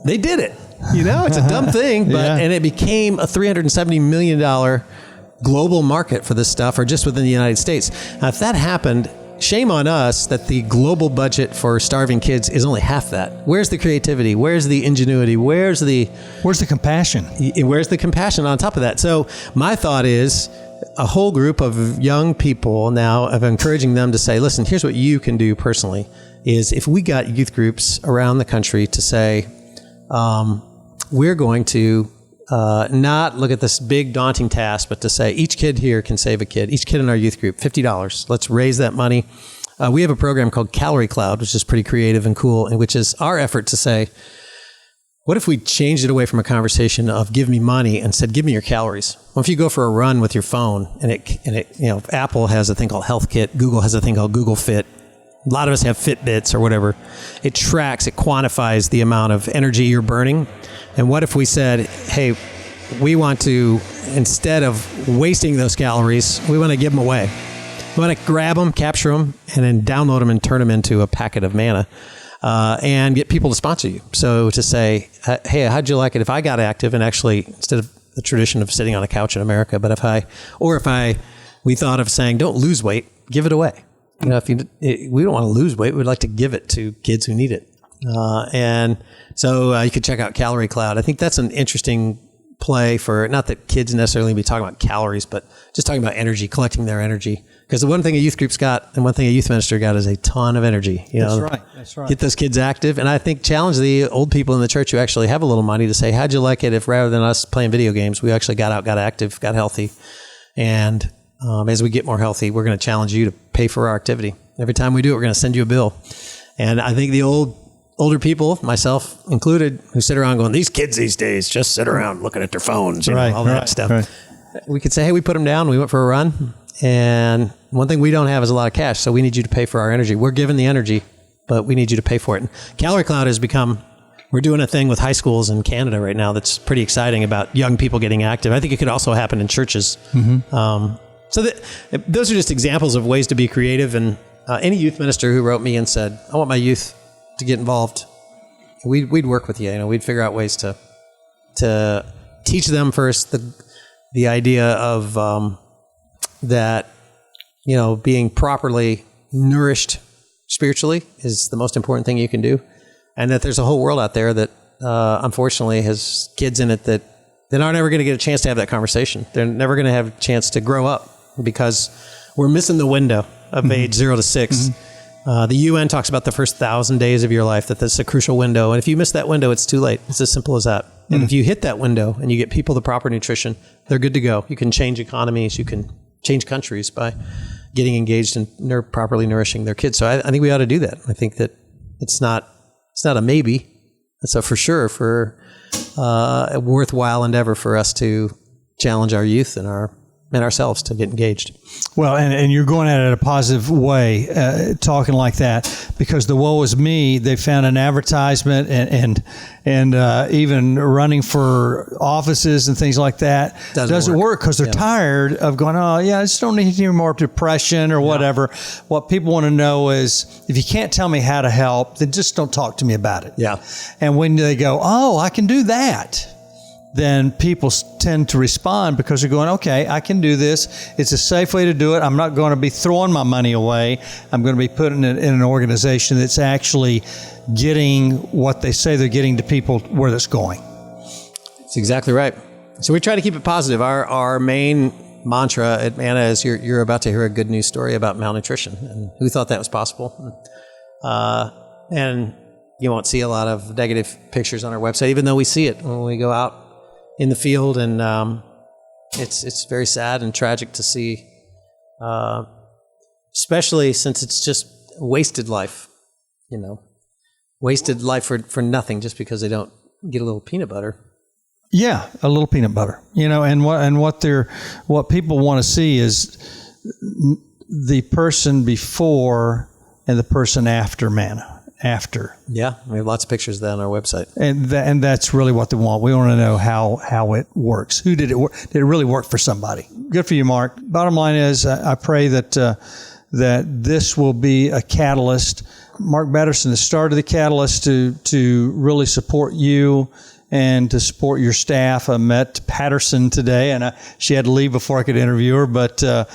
they did it. It's a dumb thing, and it became a $370 million global market for this stuff, or just within the United States. Now, if that happened, shame on us that the global budget for starving kids is only half that. Where's the creativity? Where's the ingenuity? Where's the compassion? Where's the compassion on top of that? So my thought is a whole group of young people now of encouraging them to say, listen, here's what you can do personally, is if we got youth groups around the country to say, we're going to not look at this big daunting task, but to say each kid here can save a kid, each kid in our youth group, $50. Let's raise that money. We have a program called Calorie Cloud, which is pretty creative and cool, and which is our effort to say, what if we changed it away from a conversation of give me money and said, give me your calories? Well, if you go for a run with your phone and Apple has a thing called HealthKit, Google has a thing called Google Fit. A lot of us have Fitbits or whatever. It quantifies the amount of energy you're burning. And what if we said, hey, we want to, instead of wasting those calories, we want to give them away. We want to grab them, capture them, and then download them and turn them into a packet of manna and get people to sponsor you. So to say, hey, how'd you like it if I got active and actually, instead of the tradition of sitting on a couch in America, but we thought of saying, don't lose weight, give it away. We don't want to lose weight. We'd like to give it to kids who need it. And so you could check out Calorie Cloud. I think that's an interesting play for, not that kids necessarily be talking about calories, but just talking about energy, collecting their energy. Because the one thing a youth group's got and one thing a youth minister got is a ton of energy. That's right. Get those kids active. And I think challenge the old people in the church who actually have a little money to say, how'd you like it if rather than us playing video games, we actually got out, got active, got healthy. And as we get more healthy, we're going to challenge you to pay for our activity. Every time we do it, we're going to send you a bill. And I think the older people, myself included, who sit around going, these kids these days just sit around looking at their phones, all that stuff. Right. We could say, hey, we put them down. We went for a run. And one thing we don't have is a lot of cash. So we need you to pay for our energy. We're given the energy, but we need you to pay for it. And Calorie Cloud has become, we're doing a thing with high schools in Canada right now that's pretty exciting about young people getting active. I think it could also happen in churches. Mm-hmm. Those are just examples of ways to be creative. And any youth minister who wrote me and said, I want my youth to get involved, we'd work with you. We'd figure out ways to teach them first the idea of that being properly nourished spiritually is the most important thing you can do, and that there's a whole world out there that unfortunately has kids in it that aren't ever going to get a chance to have that conversation. They're never going to have a chance to grow up because we're missing the window of age 0 to 6. Mm-hmm. The UN talks about the first 1,000 days of your life, that that's a crucial window. And if you miss that window, it's too late. It's as simple as that. Mm-hmm. And if you hit that window and you get people the proper nutrition, they're good to go. You can change economies. You can change countries by getting engaged in properly nourishing their kids. So I think we ought to do that. I think that it's not a maybe. It's a for sure, for a worthwhile endeavor for us to challenge our youth and ourselves to get engaged. Well, and you're going at it in a positive way, talking like that, because the woe is me, they found an advertisement and even running for offices and things like that doesn't work because they're tired of going, oh, yeah, I just don't need any more depression or whatever. What people want to know is, if you can't tell me how to help, then just don't talk to me about it. Yeah. And when they go, oh, I can do that, then people tend to respond because they're going, okay, I can do this. It's a safe way to do it. I'm not going to be throwing my money away. I'm going to be putting it in an organization that's actually getting what they say they're getting to people where that's going. That's exactly right. So we try to keep it positive. Our main mantra at Manna is you're about to hear a good news story about malnutrition. And who thought that was possible? And you won't see a lot of negative pictures on our website, even though we see it when we go out in the field, and it's very sad and tragic to see, especially since it's just wasted life, wasted life for nothing just because they don't get a little peanut butter. Yeah, a little peanut butter, and what people want to see is the person before and the person after Manna. After. Yeah, we have lots of pictures of that on our website. And that's really what they want. We want to know how it works. Who did it work? Did it really work for somebody? Good for you, Mark. Bottom line is, I pray that this will be a catalyst. Mark Batterson has started the catalyst to really support you and to support your staff. I met Patterson today, and she had to leave before I could interview her, but tell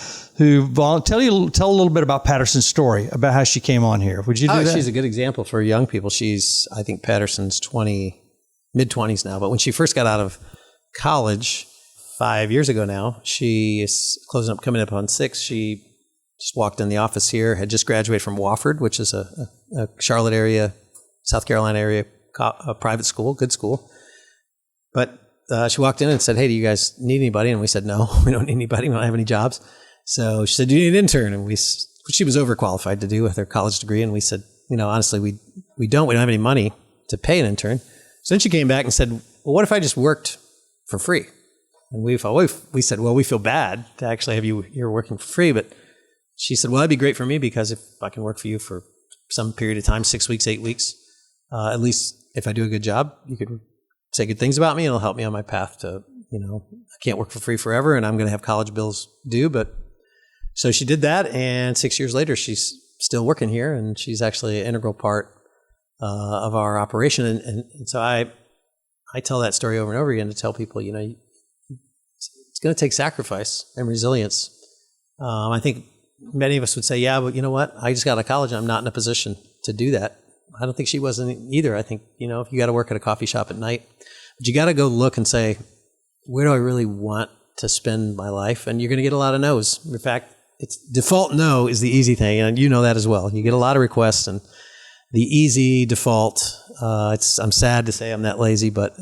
a little bit about Patterson's story, about how she came on here. Would you do that? She's a good example for young people. I think Patterson's mid-20s now, but when she first got out of college 5 years ago now, she is coming up on 6. She just walked in the office here, had just graduated from Wofford, which is a Charlotte area, South Carolina area, a private school, good school. But she walked in and said, hey, do you guys need anybody? And we said, no, we don't need anybody. We don't have any jobs. So she said, do you need an intern? And she was overqualified to do with her college degree. And we said, honestly, we don't have any money to pay an intern. So then she came back and said, well, what if I just worked for free? And we said, well, we feel bad to actually have you here working for free. But she said, well, that'd be great for me, because if I can work for you for some period of time, 6 weeks, 8 weeks, at least if I do a good job, you could say good things about me, and it'll help me on my path to, I can't work for free forever, and I'm going to have college bills due. But so she did that, and 6 years later, she's still working here, and she's actually an integral part of our operation. And so I tell that story over and over again to tell people, it's going to take sacrifice and resilience. I think many of us would say, yeah, but you know what? I just got out of college, and I'm not in a position to do that. I don't think she wasn't either. I think, if you got to work at a coffee shop at night, but you got to go look and say, where do I really want to spend my life? And you're going to get a lot of no's. In fact, it's default no is the easy thing, and you know that as well. You get a lot of requests, and the easy default. I'm sad to say I'm that lazy, but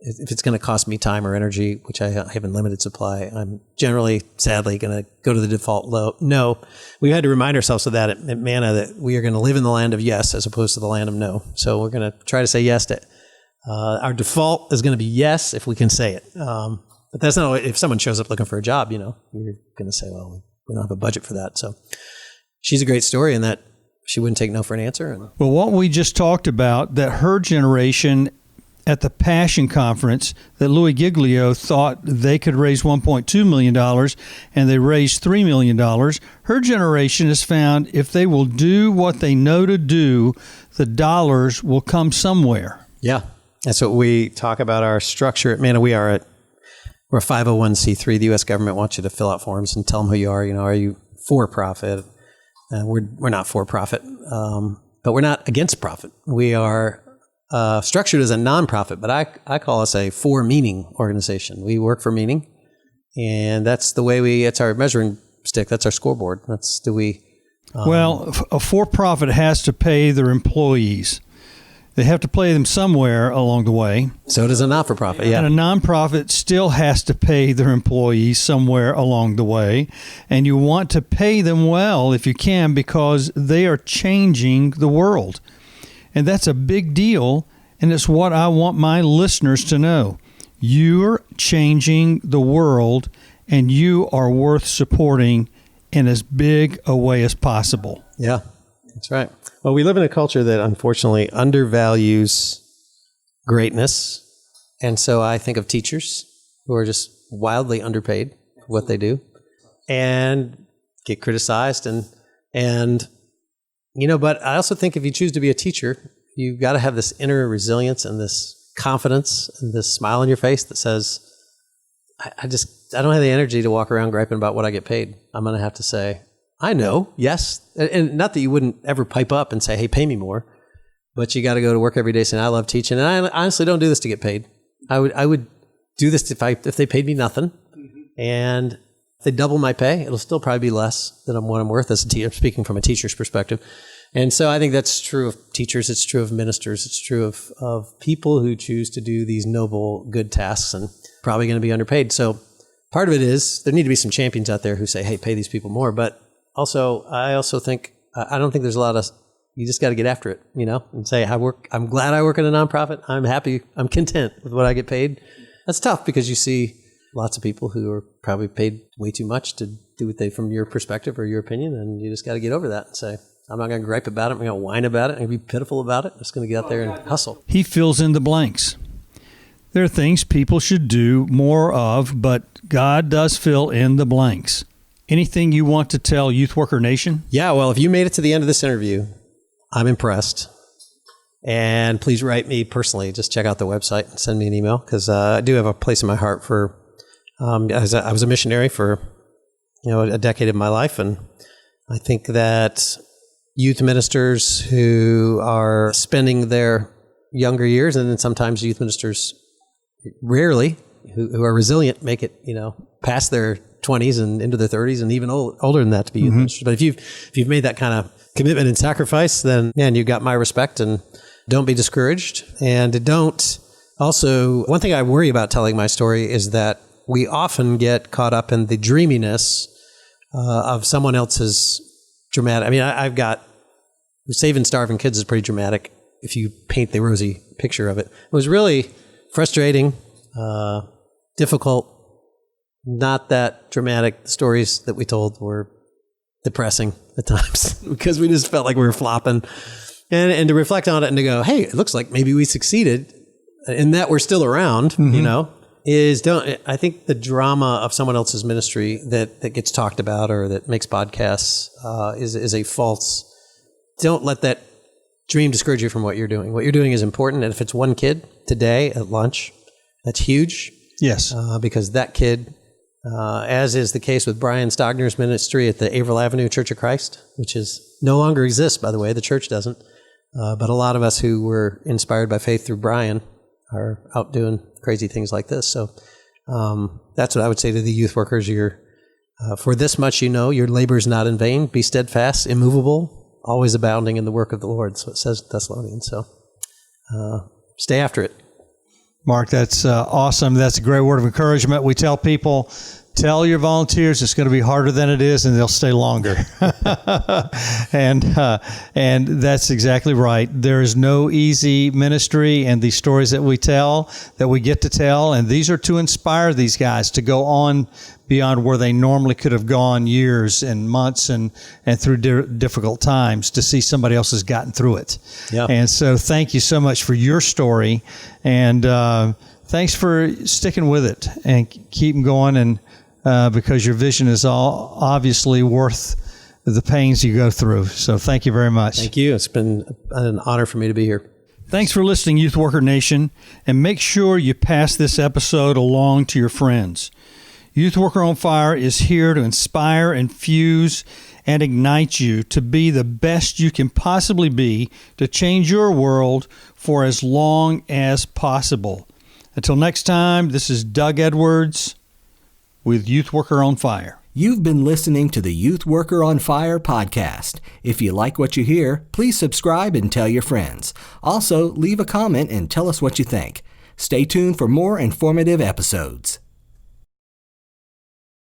if it's going to cost me time or energy, which I have in limited supply, I'm generally, sadly, going to go to the default no. We had to remind ourselves of that at Manna, that we are going to live in the land of yes as opposed to the land of no. So we're going to try to say yes to it. Our default is going to be yes if we can say it. But that's not, if someone shows up looking for a job, you're going to say, well, we don't have a budget for that. So she's a great story in that she wouldn't take no for an answer. Well, what we just talked about, that her generation at the Passion Conference, that Louis Giglio thought they could raise $1.2 million and they raised $3 million. Her generation has found if they will do what they know to do, the dollars will come somewhere. Yeah. That's what we talk about our structure at Manna. We're a 501c3. The U.S. government wants you to fill out forms and tell them who you are. Are you for profit? We're not for profit, but we're not against profit. We are structured as a nonprofit, but I call us a for meaning organization. We work for meaning, and that's the way it's our measuring stick. That's our scoreboard. Well, a for-profit has to pay their employees. They have to pay them somewhere along the way. So does a not-for-profit, yeah. And a nonprofit still has to pay their employees somewhere along the way. And you want to pay them well if you can, because they are changing the world. And that's a big deal, and it's what I want my listeners to know. You're changing the world, and you are worth supporting in as big a way as possible. Yeah, that's right. Well, we live in a culture that unfortunately undervalues greatness. And so I think of teachers who are just wildly underpaid for what they do and get criticized. But I also think if you choose to be a teacher, you've got to have this inner resilience and this confidence and this smile on your face that says, I don't have the energy to walk around griping about what I get paid. I'm going to have to say, I know, yes. And not that you wouldn't ever pipe up and say, hey, pay me more. But you got to go to work every day saying, I love teaching. And I honestly don't do this to get paid. I would do this if they paid me nothing. Mm-hmm. And if they double my pay, it'll still probably be less than what I'm worth as a teacher, speaking from a teacher's perspective. And so I think that's true of teachers. It's true of ministers. It's true of people who choose to do these noble, good tasks and probably going to be underpaid. So part of it is there need to be some champions out there who say, hey, pay these people more. But I also think, I don't think there's a lot of, you just got to get after it, and say, I'm glad I work in a nonprofit. I'm happy. I'm content with what I get paid. That's tough because you see lots of people who are probably paid way too much to do what from your perspective or your opinion. And you just got to get over that and say, I'm not going to gripe about it. I'm going to whine about it. I'm going to be pitiful about it. I'm just going to get out there and hustle. He fills in the blanks. There are things people should do more of, but God does fill in the blanks. Anything you want to tell Youth Worker Nation? Yeah, well, if you made it to the end of this interview, I'm impressed. And please write me personally. Just check out the website and send me an email, because I do have a place in my heart for, I was a missionary for a decade of my life. And I think that youth ministers who are spending their younger years, and then sometimes youth ministers rarely, who are resilient, make it, past their 20s and into their 30s and even older than that to be youth ministers. But if you've made that kind of commitment and sacrifice, then man, you've got my respect, and don't be discouraged. And one thing I worry about telling my story is that we often get caught up in the dreaminess of someone else's dramatic. I mean, I've got Saving Starving Kids is pretty dramatic if you paint the rosy picture of it. It was really frustrating, difficult, not that dramatic. The stories that we told were depressing at times because we just felt like we were flopping. And to reflect on it and to go, hey, it looks like maybe we succeeded and that we're still around, I think the drama of someone else's ministry that gets talked about or that makes podcasts is a false. Don't let that dream discourage you from what you're doing. What you're doing is important. And if it's one kid today at lunch, that's huge. Yes. Because that kid, as is the case with Brian Stogner's ministry at the Averill Avenue Church of Christ, which no longer exists, by the way, the church doesn't. But a lot of us who were inspired by faith through Brian are out doing crazy things like this. So that's what I would say to the youth workers. For this much your labor is not in vain. Be steadfast, immovable, always abounding in the work of the Lord. So it says in Thessalonians. So stay after it. Mark, that's awesome. That's a great word of encouragement. We tell people, tell your volunteers it's going to be harder than it is, and they'll stay longer. and that's exactly right. There is no easy ministry, and these stories that we tell, that we get to tell, and these are to inspire these guys to go on beyond where they normally could have gone years and months and through difficult times, to see somebody else has gotten through it. Yeah. And so thank you so much for your story, and thanks for sticking with it and keeping going, and because your vision is all obviously worth the pains you go through. So thank you very much. Thank you. It's been an honor for me to be here. Thanks for listening, Youth Worker Nation, and make sure you pass this episode along to your friends. Youth Worker on Fire is here to inspire, infuse, and ignite you to be the best you can possibly be to change your world for as long as possible. Until next time, this is Doug Edwards with Youth Worker on Fire. You've been listening to the Youth Worker on Fire podcast. If you like what you hear, please subscribe and tell your friends. Also, leave a comment and tell us what you think. Stay tuned for more informative episodes.